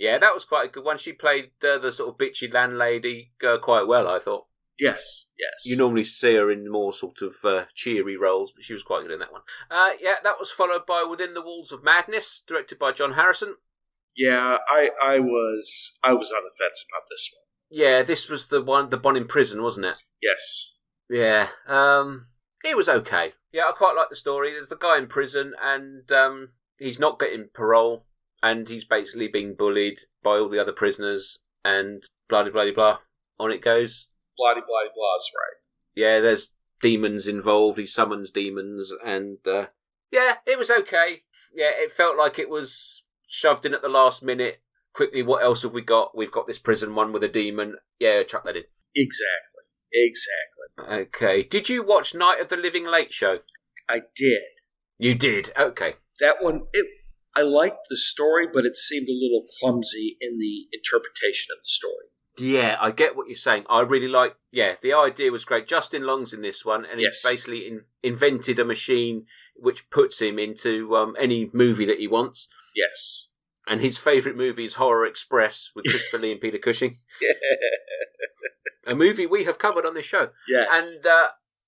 Yeah, that was quite a good one. She played the sort of bitchy landlady quite well, I thought. Yes. You normally see her in more sort of cheery roles, but she was quite good in that one. Yeah, that was followed by Within the Walls of Madness, directed by John Harrison. Yeah, I was on the fence about this one. Yeah, this was the one in prison, wasn't it? Yes. Yeah. It was okay. Yeah, I quite like the story. There's the guy in prison, and he's not getting parole, and he's basically being bullied by all the other prisoners, and blah-de-blah-de-blah. On it goes. Blah-de-blah-de-blah's right. Yeah, there's demons involved. He summons demons, and yeah, it was okay. Yeah, it felt like it was shoved in at the last minute. Quickly, what else have we got? We've got this prison one with a demon. Yeah, chuck that in. Exactly. Okay. Did you watch Night of the Living Late Show? I did. You did? Okay. That one, I liked the story, but it seemed a little clumsy in the interpretation of the story. Yeah, I get what you're saying. I really like... Yeah, the idea was great. Justin Long's in this one, and he's basically invented a machine which puts him into any movie that he wants. Yes. And his favourite movie is Horror Express with Christopher Lee and Peter Cushing. A movie we have covered on this show. Yes. And,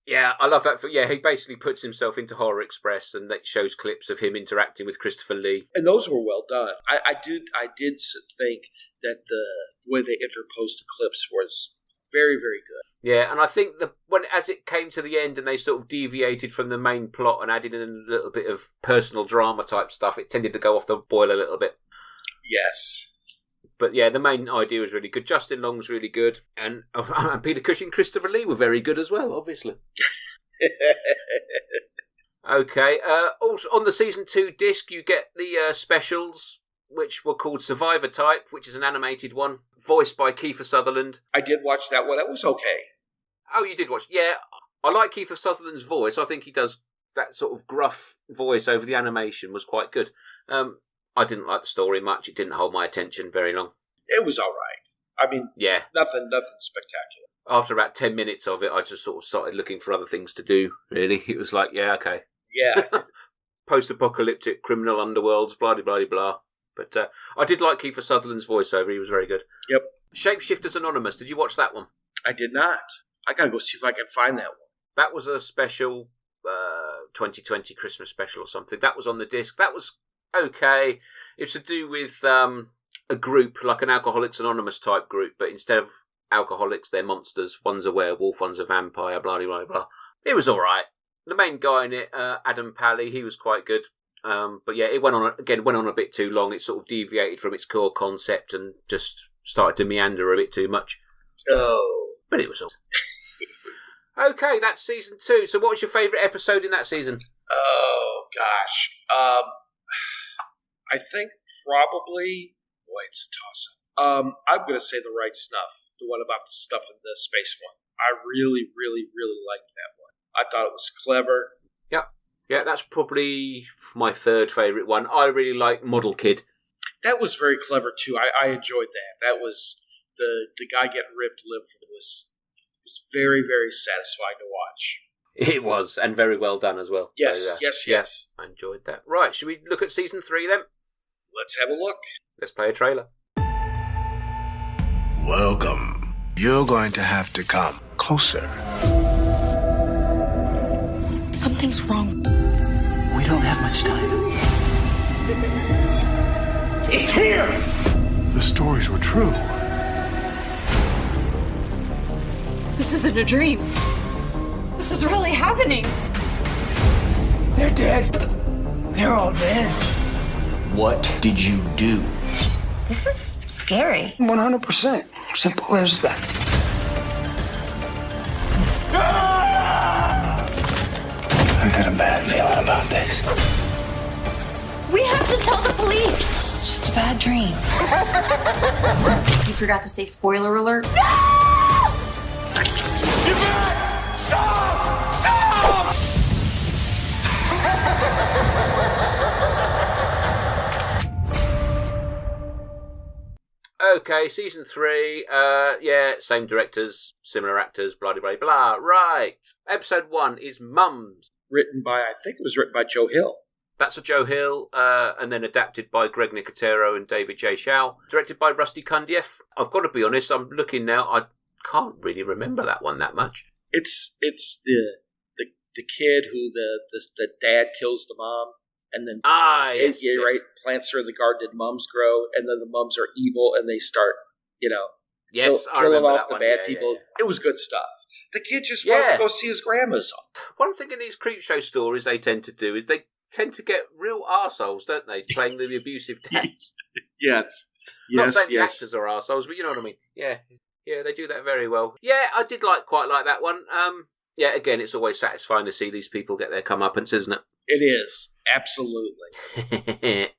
yeah, I love that. He basically puts himself into Horror Express, and that shows clips of him interacting with Christopher Lee. And those were well done. I did think that the way they interposed the clips was very, very good. Yeah, and I think as it came to the end and they sort of deviated from the main plot and added in a little bit of personal drama type stuff, it tended to go off the boil a little bit. Yes. But yeah, the main idea was really good. Justin Long's really good. And Peter Cushing, Christopher Lee were very good as well, obviously. Okay. Also, on the Season 2 disc, you get the specials, which were called Survivor Type, which is an animated one, voiced by Kiefer Sutherland. I did watch that one. That was okay. Oh, you did watch? Yeah. I like Kiefer Sutherland's voice. I think he does that sort of gruff voice over the animation was quite good. I didn't like the story much. It didn't hold my attention very long. It was all right. I mean, yeah, nothing spectacular. After about 10 minutes of it, I just sort of started looking for other things to do, really. It was like, yeah, okay. Yeah. Post-apocalyptic criminal underworlds, blah-de-blah-de-blah. But I did like Kiefer Sutherland's voiceover. He was very good. Yep. Shapeshifters Anonymous. Did you watch that one? I did not. I got to go see if I can find that one. That was a special 2020 Christmas special or something. That was on the disc. That was okay. It's to do with a group, like an Alcoholics Anonymous type group, but instead of alcoholics, they're monsters. One's a werewolf, one's a vampire, blah, blah, blah. It was all right. The main guy in it, Adam Pally, he was quite good. But yeah, it went on a bit too long. It sort of deviated from its core concept and just started to meander a bit too much. Oh. But it was all. Okay, that's season 2. So what was your favourite episode in that season? Oh, gosh. I think probably... Boy, it's a toss-up. I'm going to say The Right Snuff. The one about the stuff in the space one. I really, really, really liked that one. I thought it was clever. Yep. Yeah, that's probably my third favourite one. I really like Model Kid. That was very clever, too. I enjoyed that. That was the guy getting ripped live was very, very satisfying to watch. It was, and very well done as well. Yes, So, yes. I enjoyed that. Right, should we look at season 3 then? Let's have a look. Let's play a trailer. Welcome. You're going to have to come closer. Something's wrong. We don't have much time. It's here! The stories were true. This isn't a dream. This is really happening. They're dead. They're all dead. What did you do? This is scary. 100%. Simple as that. I got a bad feeling about this. We have to tell the police. It's just a bad dream. You forgot to say spoiler alert. Okay, season 3. Same directors, similar actors, blah, blah, blah. Right. Episode 1 is Mums. I think it was written by Joe Hill. That's a Joe Hill, and then adapted by Greg Nicotero and David J. Shaw. Directed by Rusty Kundieff. I've got to be honest, I'm looking now, I can't really remember that one that much. It's the kid who the dad kills the mom, and then yes, right, plants her in the garden and mums grow, and then the mums are evil and they start, killing off the bad people. Yeah. It was good stuff. The kid just wanted to go see his grandma's. One thing in these Creepshow stories they tend to do is they tend to get real arseholes, don't they? Playing the abusive dads. Yes. Not saying the actors are arseholes, but you know what I mean. Yeah, they do that very well. Yeah, I did quite like that one. Again, it's always satisfying to see these people get their comeuppance, isn't it? It is, absolutely.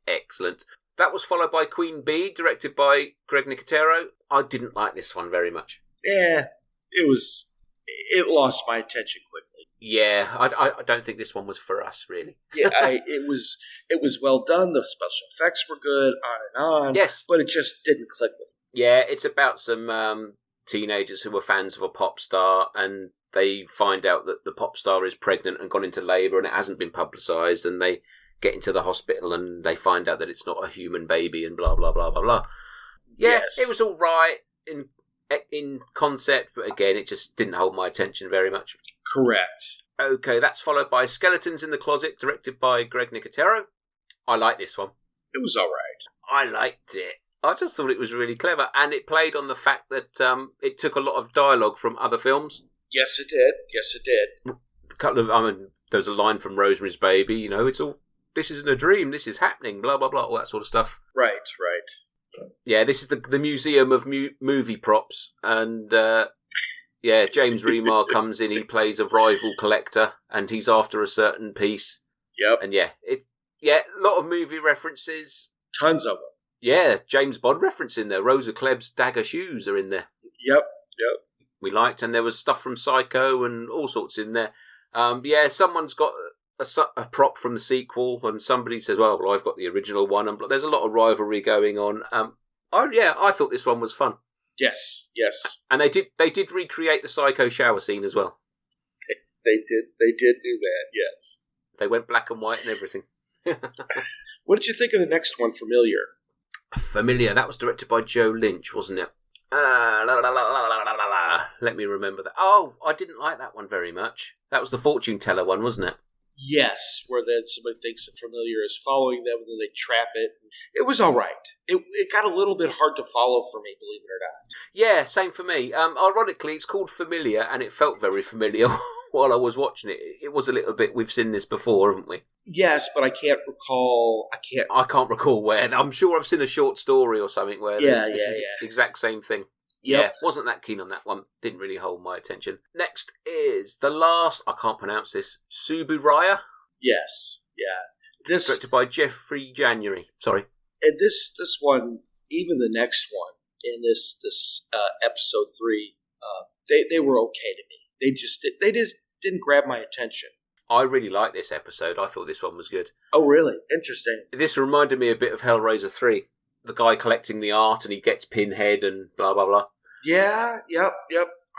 Excellent. That was followed by Queen Bee, directed by Greg Nicotero. I didn't like this one very much. Yeah, it lost my attention quickly. Yeah, I don't think this one was for us, really. It was well done. The special effects were good, on and on. Yes. But it just didn't click with me. Yeah, it's about some teenagers who were fans of a pop star, and they find out that the pop star is pregnant and gone into labour, and it hasn't been publicised, and they get into the hospital and they find out that it's not a human baby, and blah, blah, blah, blah, blah. Yeah, yes. It was all right in concept, but again, it just didn't hold my attention very much. Correct. Okay, that's followed by Skeletons in the Closet, directed by Greg Nicotero. I like this one. It was all right. I liked it. I just thought it was really clever, and it played on the fact that it took a lot of dialogue from other films. Yes, it did. A couple of, there's a line from Rosemary's Baby, it's all, this isn't a dream, this is happening, blah, blah, blah, all that sort of stuff. Right. Yeah, this is the Museum of Movie Props, and James Remar comes in, he plays a rival collector, and he's after a certain piece. Yep. And a lot of movie references. Tons of them. Yeah, James Bond reference in there. Rosa Klebb's dagger shoes are in there. Yep. We liked, and there was stuff from Psycho and all sorts in there. Someone's got a prop from the sequel, and somebody says, well, I've got the original one, and there's a lot of rivalry going on. I thought this one was fun. Yes. And they did recreate the Psycho shower scene as well. They did do that, yes. They went black and white and everything. What did you think of the next one, Familiar? Familiar, that was directed by Joe Lynch, wasn't it? Let me remember that. Oh, I didn't like that one very much. That was the fortune teller one, wasn't it? Yes, where then somebody thinks a familiar is following them, and then they trap it. It was all right. It got a little bit hard to follow for me, believe it or not. Yeah, same for me. Ironically, it's called Familiar, and it felt very familiar while I was watching it. It was a little bit, we've seen this before, haven't we? Yes, but I can't recall. I can't recall where. I'm sure I've seen a short story or something where this is the exact same thing. Yep. Yeah, wasn't that keen on that one. Didn't really hold my attention. Next is the last, I can't pronounce this, Suburaya. Yes, yeah. This directed by Jeffrey January. Sorry. And this one, even the next one, in this episode 3, they were okay to me. They just didn't grab my attention. I really liked this episode. I thought this one was good. Oh, really? Interesting. This reminded me a bit of Hellraiser 3. The guy collecting the art and he gets Pinhead and blah, blah, blah. Yeah, yep.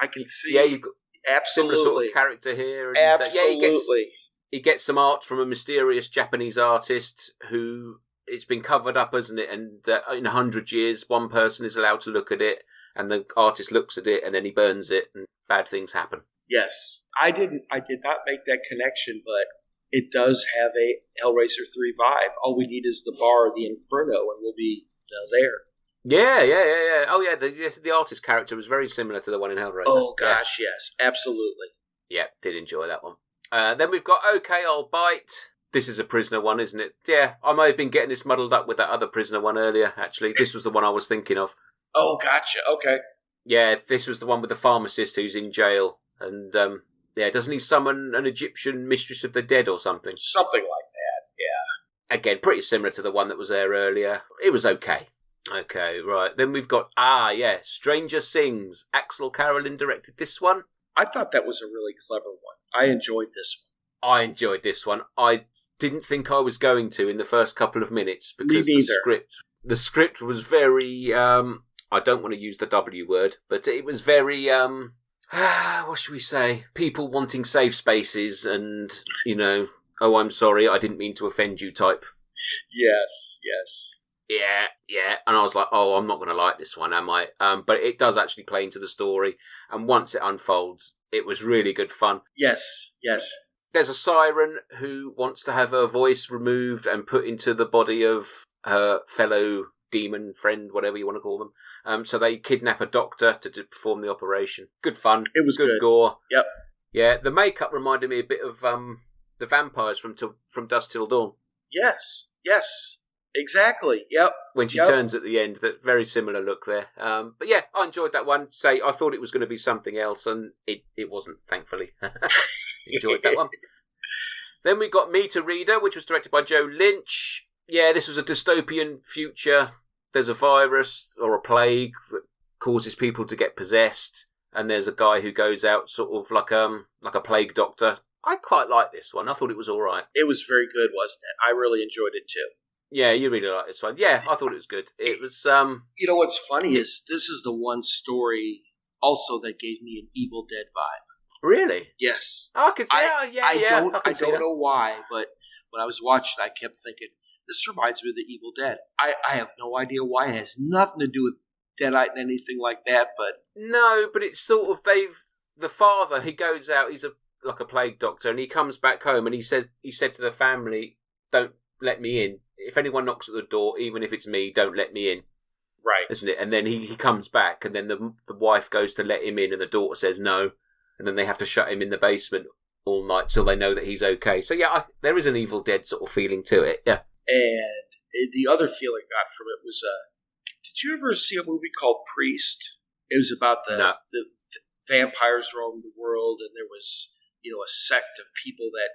I can see. Yeah, you've got absolutely similar sort of character here. And, absolutely. He gets some art from a mysterious Japanese artist who... It's been covered up, hasn't it? And in 100 years, one person is allowed to look at it, and the artist looks at it, and then he burns it, and bad things happen. Yes. I did not make that connection, but it does have a Hellraiser 3 vibe. All we need is the bar or the Inferno, and we'll be there. Yeah. Oh, yeah, the artist character was very similar to the one in Hellraiser. Oh, gosh, yes. Absolutely. Yeah, did enjoy that one. Then we've got Okay, I'll Bite. This is a prisoner one, isn't it? Yeah, I may have been getting this muddled up with that other prisoner one earlier, actually. This was the one I was thinking of. Oh, gotcha. Okay. Yeah, this was the one with the pharmacist who's in jail. And, doesn't he summon an Egyptian mistress of the dead or something? Something like that, yeah. Again, pretty similar to the one that was there earlier. It was okay. Okay, right. Then we've got, Stranger Sings. Axel Carolyn directed this one. I thought that was a really clever one. I enjoyed this one. I enjoyed this one. I didn't think I was going to in the first couple of minutes because the script was very I don't want to use the W word, but it was very what should we say? People wanting safe spaces and, oh, I'm sorry, I didn't mean to offend you type. Yes. Yeah. And I was like, oh, I'm not going to like this one, am I? But it does actually play into the story. And once it unfolds, it was really good fun. Yes. There's a siren who wants to have her voice removed and put into the body of her fellow demon friend, whatever you want to call them. So they kidnap a doctor to perform the operation. Good fun. It was good. Gore. Yep. Yeah, the makeup reminded me a bit of the vampires from Dusk Till Dawn. Yes. Exactly. Yep. When she turns at the end, that very similar look there. But yeah, I enjoyed that one. I thought it was going to be something else, and it wasn't, thankfully. Enjoyed that one. Then we got Meter Reader, which was directed by Joe Lynch. Yeah, this was a dystopian future. There's a virus or a plague that causes people to get possessed, and there's a guy who goes out sort of like a plague doctor. I quite like this one. I thought it was all right. It was very good, wasn't it? I really enjoyed it too. Yeah, you really like this one. Yeah, I thought it was good. It was. You know what's funny is this is the one story also that gave me an Evil Dead vibe. Really? Yes. I could see. I don't know why, but when I was watching, I kept thinking, this reminds me of the Evil Dead. I have no idea why. It has nothing to do with Deadite and anything like that, but... No, but it's sort of, the father, he goes out, he's like a plague doctor, and he comes back home, and he said to the family, don't let me in. If anyone knocks at the door, even if it's me, don't let me in. Right. Isn't it? And then he comes back, and then the wife goes to let him in, and the daughter says no. And then they have to shut him in the basement all night so they know that he's okay. So yeah, there is an Evil Dead sort of feeling to it, yeah. And the other feeling I got from it was, did you ever see a movie called Priest? It was about the vampires roamed the world, and there was, a sect of people that,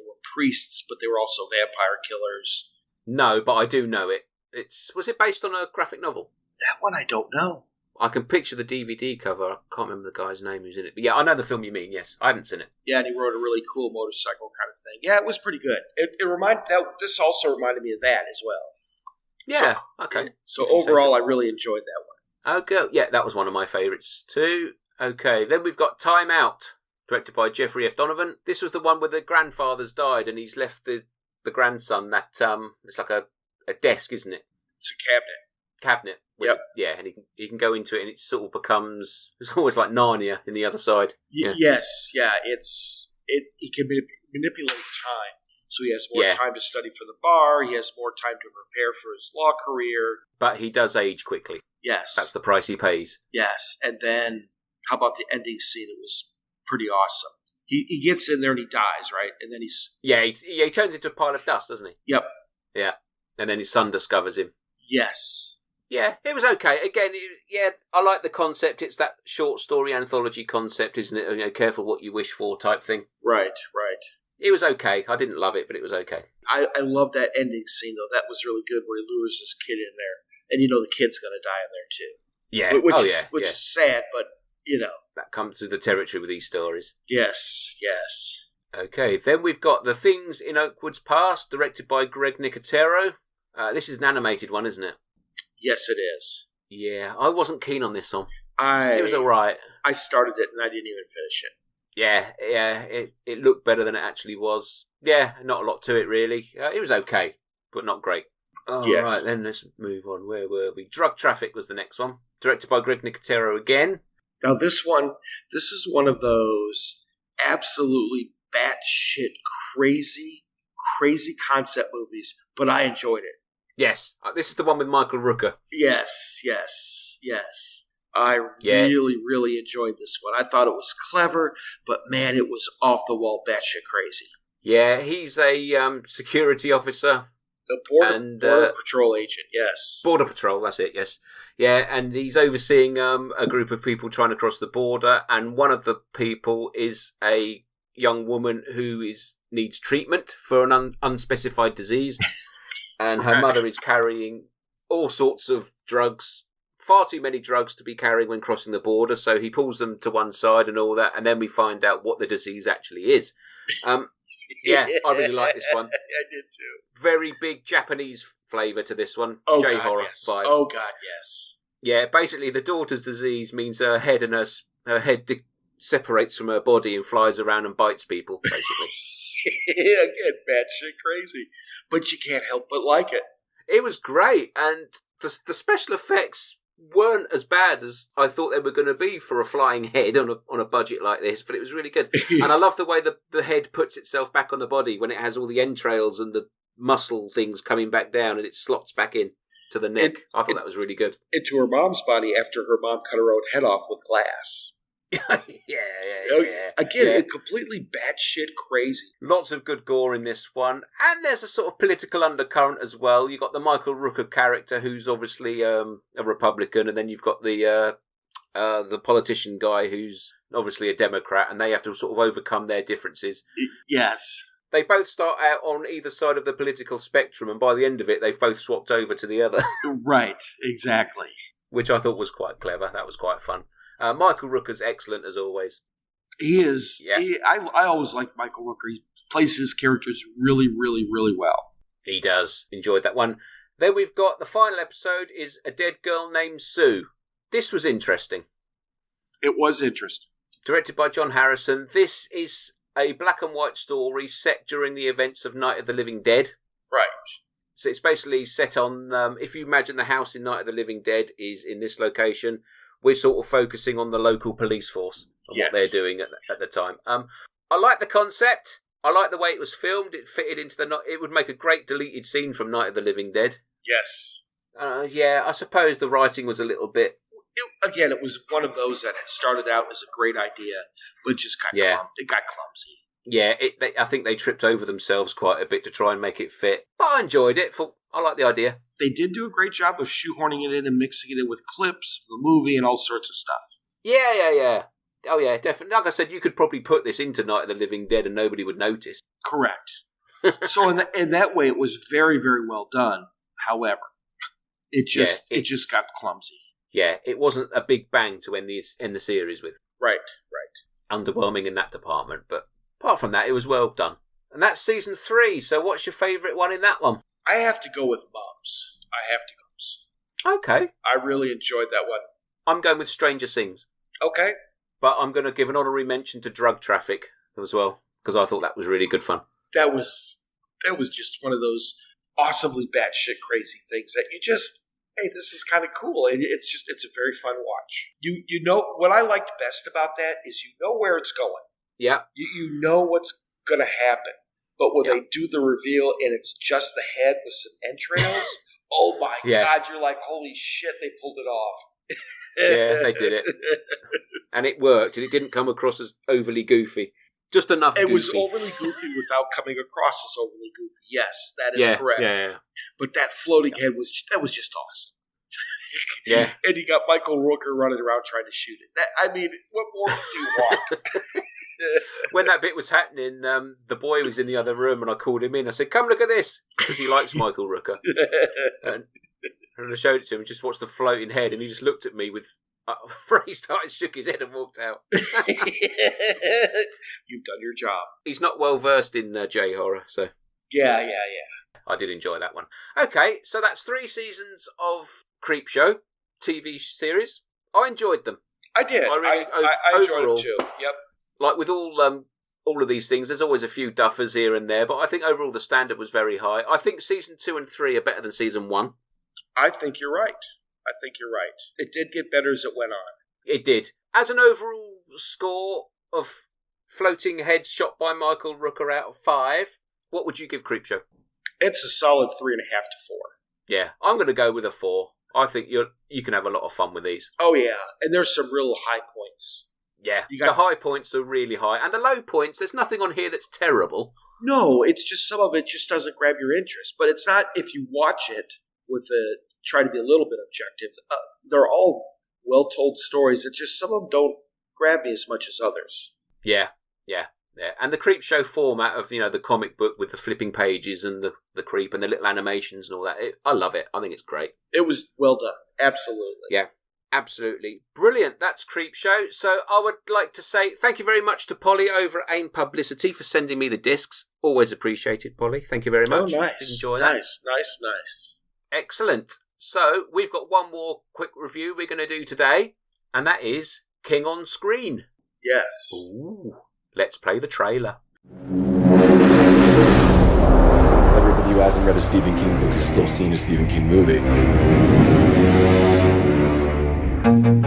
were priests, but they were also vampire killers. No, but I do know it. Was it based on a graphic novel? That one I don't know. I can picture the DVD cover. I can't remember the guy's name who's in it. But yeah, I know the film you mean, yes. I haven't seen it. Yeah, and he rode a really cool motorcycle kind of thing. Yeah, it was pretty good. This also reminded me of that as well. Yeah, okay. So overall, I really enjoyed that one. Okay, yeah, that was one of my favourites too. Okay, then we've got Time Out, directed by Jeffrey F. Donovan. This was the one where the grandfather's died and he's left the grandson that, it's like a desk, isn't it? It's a cabinet. Yep. Yeah, and he can go into it, and it sort of becomes... It's always like Narnia in the other side. Yes, yeah. He can manipulate time, so he has more time to study for the bar. He has more time to prepare for his law career. But he does age quickly. Yes, that's the price he pays. Yes, and then how about the ending scene? It was pretty awesome. He gets in there and he dies, right? And then he turns into a pile of dust, doesn't he? Yep. Yeah, and then his son discovers him. Yes. Yeah, it was okay. Again, I like the concept. It's that short story anthology concept, isn't it? Careful what you wish for type thing. Right. It was okay. I didn't love it, but it was okay. I love that ending scene, though. That was really good where he lures this kid in there. And the kid's going to die in there, too. Yeah. Which is sad, but, That comes with the territory with these stories. Yes. Okay, then we've got The Things in Oakwood's Past, directed by Greg Nicotero. This is an animated one, isn't it? Yes, it is. Yeah, I wasn't keen on this one. It was alright. I started it and I didn't even finish it. Yeah, it looked better than it actually was. Yeah, not a lot to it, really. It was okay, but not great. Oh, yes. Right, then let's move on. Where were we? Drug Traffic was the next one, directed by Greg Nicotero again. Now, this is one of those absolutely batshit crazy concept movies, but I enjoyed it. Yes, this is the one with Michael Rooker. Yes. I really enjoyed this one. I thought it was clever, but man, it was off the wall batshit crazy. Yeah, he's a security officer. A border patrol agent, yes. Border Patrol, that's it, yes. Yeah, and he's overseeing a group of people trying to cross the border, and one of the people is a young woman who needs treatment for an unspecified disease, and her mother is carrying all sorts of drugs, far too many drugs to be carrying when crossing the border, so he pulls them to one side and all that, and then we find out what the disease actually is. Yeah, I really like this one. I did too. Very big Japanese flavour to this one. Oh, J-horror God, yes. vibe. Oh, God, yes. Yeah, basically the daughter's disease means her head and her head separates from her body and flies around and bites people, basically. Again, batshit crazy. But you can't help but like it. It was great, and the special effects weren't as bad as I thought they were going to be for a flying head on a budget like this, but it was really good. And I love the way the head puts itself back on the body when it has all the entrails and the muscle things coming back down and it slots back in to the neck. I thought that was really good. Into her mom's body after her mom cut her own head off with glass. Yeah. Again, completely batshit crazy. Lots of good gore in this one, and there's a sort of political undercurrent as well. You've got the Michael Rooker character, who's obviously a Republican, and then you've got the politician guy, who's obviously a Democrat, and they have to sort of overcome their differences. Yes. They both start out on either side of the political spectrum, and by the end of it, they've both swapped over to the other. Right, exactly. Which I thought was quite clever. That was quite fun. Michael Rooker's excellent as always. He is. Yeah. I always like Michael Rooker. He plays his characters really, really, really well. He does. Enjoyed that one. Then we've got the final episode is A Dead Girl Named Sue. This was interesting. It was interesting. Directed by John Harrison. This is a black and white story set during the events of Night of the Living Dead. Right. So it's basically set on, if you imagine the house in Night of the Living Dead is in this location, we're sort of focusing on the local police force and what they're doing at the time. I like the concept. I like the way it was filmed. It fitted into it would make a great deleted scene from Night of the Living Dead. Yes. Yeah, I suppose the writing was a little bit... It was one of those that had started out as a great idea, but just got clumsy. Yeah, I think they tripped over themselves quite a bit to try and make it fit. But I enjoyed it. I like the idea. They did do a great job of shoehorning it in and mixing it in with clips, the movie, and all sorts of stuff. Yeah. Oh, yeah, definitely. Like I said, you could probably put this into Night of the Living Dead and nobody would notice. Correct. So in that way, it was very, very well done. However, it just got clumsy. Yeah, it wasn't a big bang to end the series with. Right. Underwhelming in that department, but apart from that, it was well done. And that's season 3, so what's your favourite one in that one? I have to go with Mums. Okay. I really enjoyed that one. I'm going with Stranger Things. Okay. But I'm going to give an honorary mention to Drug Traffic as well, because I thought that was really good fun. That was just one of those awesomely batshit crazy things that you just, hey, this is kind of cool. And it's a very fun watch. You know, what I liked best about that is you know where it's going. Yeah. You know what's going to happen. But when they do the reveal and it's just the head with some entrails, oh my God, you're like, holy shit, they pulled it off. Yeah, they did it. And it worked, and it didn't come across as overly goofy. Just enough goofy. It was overly goofy without coming across as overly goofy. Yes, that is correct. Yeah. But that floating head was just awesome. Yeah. And you got Michael Rooker running around trying to shoot it. What more do you want? When that bit was happening, the boy was in the other room and I called him in. I said, come look at this, because he likes Michael Rooker. And I showed it to him and just watched the floating head, and he just looked at me with... he started, shook his head and walked out. You've done your job. He's not well versed in J-horror, so... Yeah. I did enjoy that one. Okay, so that's 3 seasons of Creepshow TV series. I enjoyed them. I did. I enjoyed them too. Yep. Like with all of these things, there's always a few duffers here and there, but I think overall the standard was very high. I think season 2 and 3 are better than season 1. I think you're right. It did get better as it went on. It did. As an overall score of floating heads shot by Michael Rooker out of 5, what would you give Creepshow? It's a solid 3.5 to 4. Yeah, I'm going to go with a 4. I think you can have a lot of fun with these. Oh, yeah. And there's some real high points. Yeah, the high points are really high. And the low points, there's nothing on here that's terrible. No, it's just some of it just doesn't grab your interest. But it's not, if you watch it with try to be a little bit objective, they're all well-told stories. It's just some of them don't grab me as much as others. Yeah. And the Creepshow format of, the comic book with the flipping pages and the creep and the little animations and all that, I love it. I think it's great. It was well done. Absolutely. Yeah, absolutely. Brilliant. That's Creepshow. So I would like to say thank you very much to Polly over at AIM Publicity for sending me the discs. Always appreciated, Polly. Thank you very much. Oh, nice. Enjoy that. Nice. Excellent. So we've got one more quick review we're going to do today, and that is King on Screen. Yes. Ooh. Let's play the trailer. Everybody who hasn't read a Stephen King book has still seen a Stephen King movie.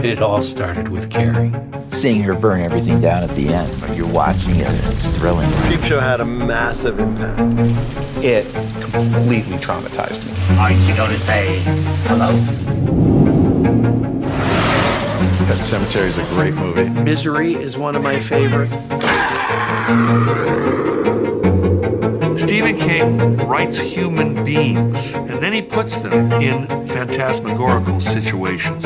It all started with Carrie. Seeing her burn everything down at the end, but you're watching it and it's thrilling. Creepshow had a massive impact. It completely traumatized me. Aren't you going to say hello? Pet Sematary is a great movie. Misery is one of my favorites. Stephen King writes human beings, and then he puts them in phantasmagorical situations.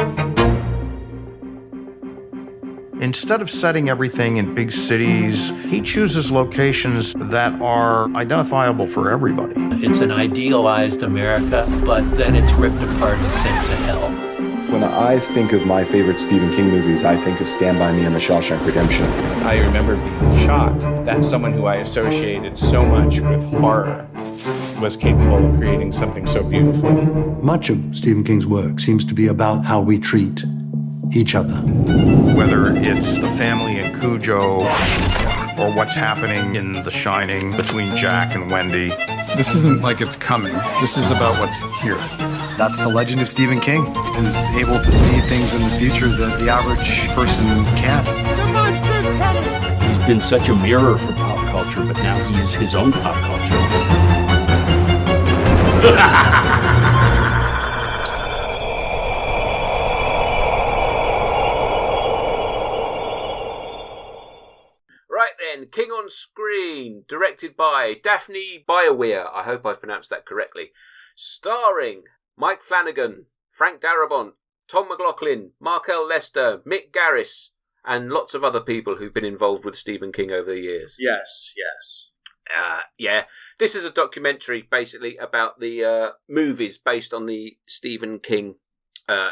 Instead of setting everything in big cities, he chooses locations that are identifiable for everybody. It's an idealized America, but then it's ripped apart and sent to hell. When I think of my favorite Stephen King movies, I think of Stand By Me and The Shawshank Redemption. I remember being shocked that someone who I associated so much with horror was capable of creating something so beautiful. Much of Stephen King's work seems to be about how we treat each other. Whether it's the family in Cujo or what's happening in The Shining between Jack and Wendy. This isn't like it's coming. This is about what's here. That's the legend of Stephen King, is able to see things in the future that the average person can't. He's been such a mirror for pop culture, but now he is his own pop culture. King on Screen, directed by Daphne Bioweir. I hope I've pronounced that correctly. Starring Mike Flanagan, Frank Darabont, Tom McLaughlin, Mark L. Lester, Mick Garris, and lots of other people who've been involved with Stephen King over the years. Yes. Yeah. This is a documentary, basically, about the movies based on the Stephen King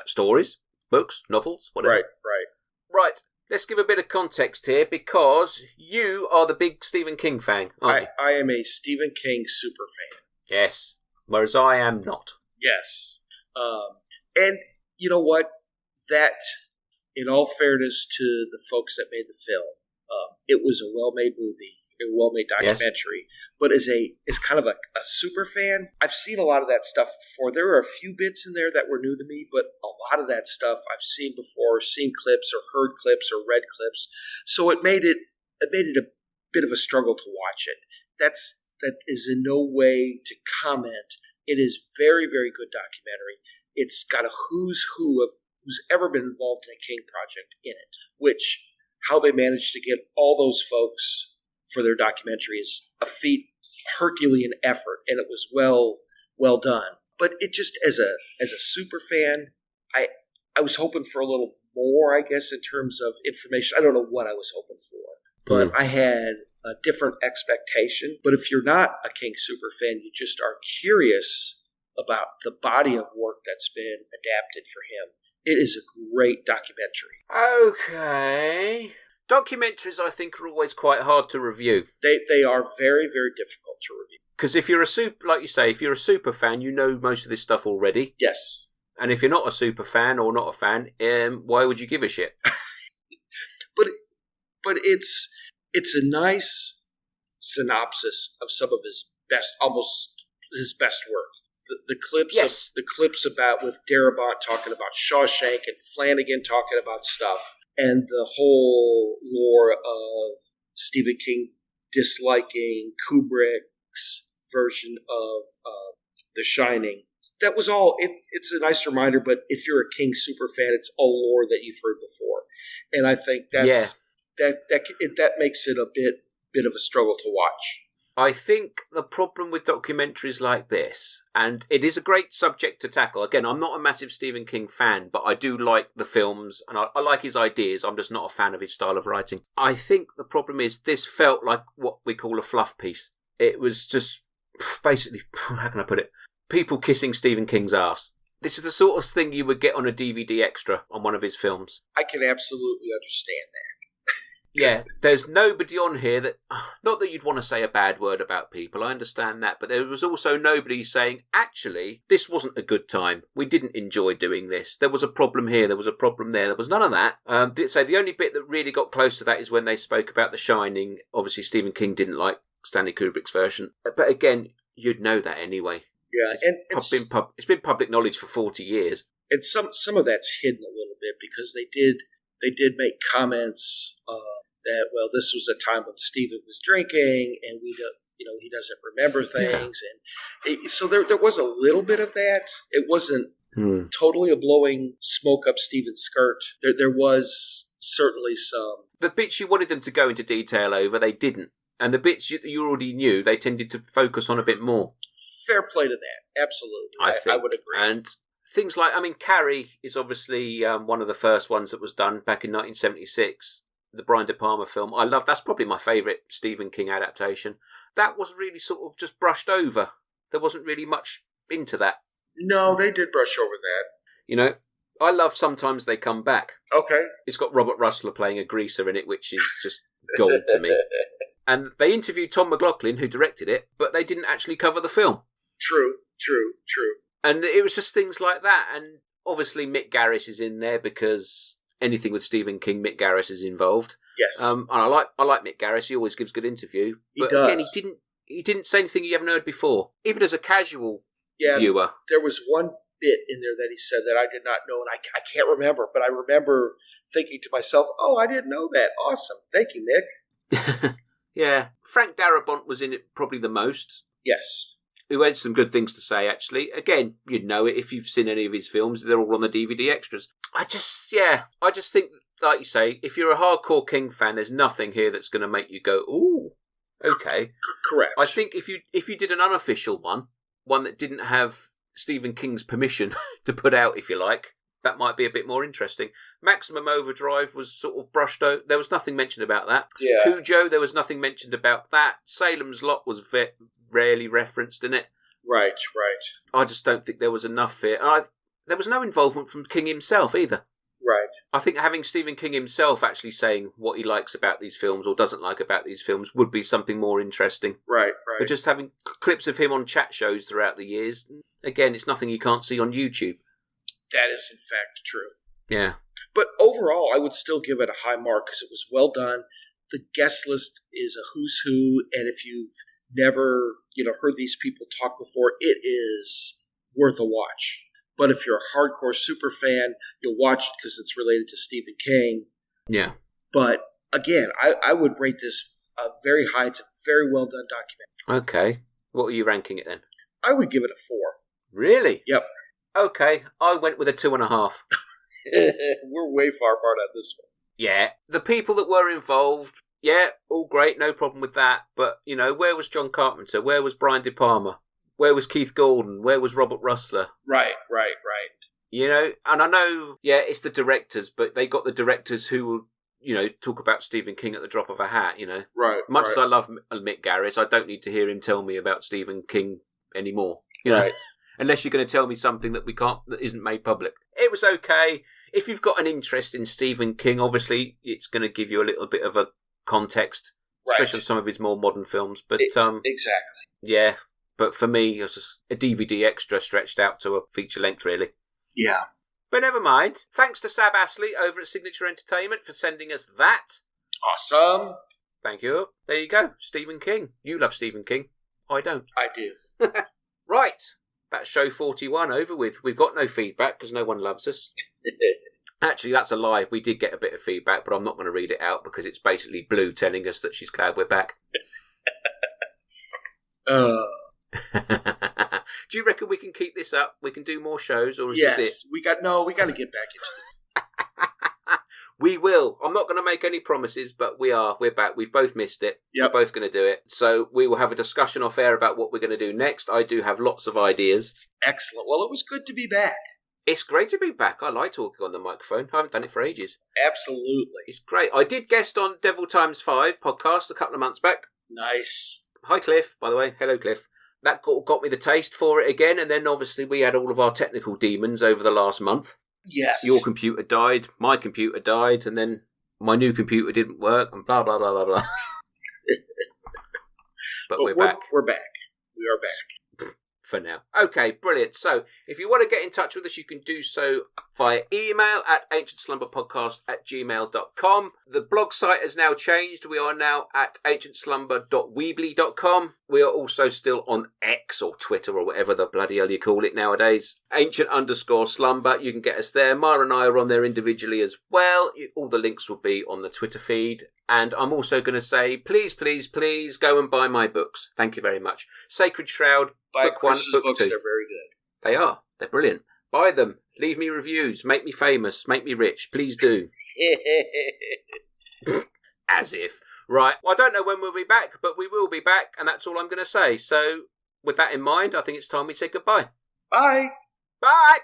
stories, books, novels, whatever. Right. Let's give a bit of context here, because you are the big Stephen King fan, aren't you? I am a Stephen King super fan. Yes, whereas I am not. Yes. And you know what? That, in all fairness to the folks that made the film, it was a well-made movie, a well-made documentary. Yes. But as kind of a super fan, I've seen a lot of that stuff before. There were a few bits in there that were new to me, but a lot of that stuff I've seen before, seen clips or heard clips or read clips. So it made it a bit of a struggle to watch it. That is in no way to comment. It is very, very good documentary. It's got a who's who of who's ever been involved in a King project in it, which how they managed to get all those folks for their documentary is a feat, Herculean effort, and it was well done. But it just, as a super fan, I was hoping for a little more, I guess, in terms of information. I don't know what I was hoping for, but I had a different expectation. But if you're not a King super fan, you just are curious about the body of work that's been adapted for him. It is a great documentary. Okay. Documentaries, I think, are always quite hard to review. They are very, very difficult to review. Because if you're like you say, if you're a super fan, you know most of this stuff already. Yes. And if you're not a super fan or not a fan, why would you give a shit? But it's a nice synopsis of some of his best, almost his best work. The clips, yes. The clips about with Darabont talking about Shawshank and Flanagan talking about stuff, and the whole lore of Stephen King disliking Kubrick's version of The Shining. That was all. It's a nice reminder, but if you're a King super fan, it's all lore that you've heard before, and I think that makes it a bit of a struggle to watch. I think the problem with documentaries like this, and it is a great subject to tackle. Again, I'm not a massive Stephen King fan, but I do like the films and I like his ideas. I'm just not a fan of his style of writing. I think the problem is this felt like what we call a fluff piece. It was just basically, how can I put it? People kissing Stephen King's ass. This is the sort of thing you would get on a DVD extra on one of his films. I can absolutely understand that. Yeah, there's nobody on here that... Not that you'd want to say a bad word about people, I understand that, but there was also nobody saying, actually, this wasn't a good time. We didn't enjoy doing this. There was a problem here, there was a problem there. There was none of that. So the only bit that really got close to that is when they spoke about The Shining. Obviously, Stephen King didn't like Stanley Kubrick's version. But again, you'd know that anyway. Yeah, It's been public knowledge for 40 years. And some of that's hidden a little bit because they did make comments that, well, this was a time when Stephen was drinking and he doesn't remember things. Yeah. And so there was a little bit of that. It wasn't totally a blowing smoke up Stephen's skirt. There was certainly some. The bits you wanted them to go into detail over, they didn't. And the bits you already knew, they tended to focus on a bit more. Fair play to that. Absolutely. I would agree. And things like, Carrie is obviously one of the first ones that was done back in 1976. The Brian De Palma film. That's probably my favourite Stephen King adaptation. That was really sort of just brushed over. There wasn't really much into that. No, they did brush over that. I love Sometimes They Come Back. Okay. It's got Robert Russell playing a greaser in it, which is just gold to me. And they interviewed Tom McLaughlin, who directed it, but they didn't actually cover the film. True. And it was just things like that. And obviously Mick Garris is in there because anything with Stephen King, Mick Garris is involved. Yes. And I like Mick Garris. He always gives good interview. But again, he didn't say anything you haven't heard before. Even as a casual viewer. There was one bit in there that he said that I did not know, and I can't remember, but I remember thinking to myself, oh, I didn't know that. Awesome. Thank you, Mick. Yeah. Frank Darabont was in it probably the most. Yes. Who had some good things to say, actually. Again, you'd know it if you've seen any of his films. They're all on the DVD extras. I just think, like you say, if you're a hardcore King fan, there's nothing here that's going to make you go, ooh, okay. Correct. I think if you did an unofficial one that didn't have Stephen King's permission to put out, if you like, that might be a bit more interesting. Maximum Overdrive was sort of brushed out. There was nothing mentioned about that. Yeah. Cujo, there was nothing mentioned about that. Salem's Lot was rarely referenced in it. Right. I just don't think there was enough here. There was no involvement from King himself either. Right. I think having Stephen King himself actually saying what he likes about these films or doesn't like about these films would be something more interesting. Right. But just having clips of him on chat shows throughout the years, again, it's nothing you can't see on YouTube. That is, in fact, true. Yeah. But overall, I would still give it a high mark because it was well done. The guest list is a who's who, and if you've never heard these people talk before, it is worth a watch. But if you're a hardcore super fan, you'll watch it because it's related to Stephen King. Yeah. But again, I would rate this very high. It's a very well done documentary. Okay. What are you ranking it then? I would give it a 4. Really? Yep. Okay. I went with a 2.5. We're way far apart on this one. Yeah. The people that were involved, yeah, all great, no problem with that. But, where was John Carpenter? Where was Brian De Palma? Where was Keith Gordon? Where was Robert Russler? Right. And I know, it's the directors, but they got the directors who will, talk about Stephen King at the drop of a hat, Right. Much as I love Mick Garris, I don't need to hear him tell me about Stephen King anymore. Right. Unless you're going to tell me something that isn't made public. It was okay. If you've got an interest in Stephen King, obviously it's going to give you a little bit of a context, especially on some of his more modern films. But exactly. Yeah, but for me, it was just a DVD extra stretched out to a feature length, really. Yeah. But never mind. Thanks to Sab Astley over at Signature Entertainment for sending us that. Awesome. Thank you. There you go. Stephen King. You love Stephen King. I don't. I do. Right. That's show 41 over with. We've got no feedback because no one loves us. Actually, that's a lie. We did get a bit of feedback, but I'm not going to read it out because it's basically Blue telling us that she's glad we're back. Do you reckon we can keep this up? We can do more shows, or is this it? We got to get back into it. We will. I'm not going to make any promises, but we're back. We've both missed it. Yep. We're both going to do it. So we will have a discussion off air about what we're going to do next. I do have lots of ideas. Excellent. Well, it was good to be back. It's great to be back. I like talking on the microphone. I haven't done it for ages. Absolutely. It's great. I did guest on Devil Times 5 podcast a couple of months back. Nice. Hi, Cliff, by the way. Hello, Cliff. That got me the taste for it again, and then obviously we had all of our technical demons over the last month. Yes. Your computer died, my computer died, and then my new computer didn't work, and blah, blah, blah, blah, blah. But we're back. We're back. We are back. For now. Okay, brilliant. So, if you want to get in touch with us, you can do so via email at ancientslumberpodcast@gmail.com. The blog site has now changed. We are now at ancientslumber.weebly.com. We are also still on X or Twitter or whatever the bloody hell you call it nowadays. Ancient_slumber. You can get us there. Myra and I are on there individually as well. All the links will be on the Twitter feed. And I'm also going to say, please, please, please go and buy my books. Thank you very much. Sacred Shroud. Buy Book 1, Book books, 2. they're very good. They are. They're brilliant. Buy them. Leave me reviews. Make me famous. Make me rich. Please do. As if. Right. Well, I don't know when we'll be back, but we will be back, and that's all I'm going to say. So, with that in mind, I think it's time we say goodbye. Bye. Bye.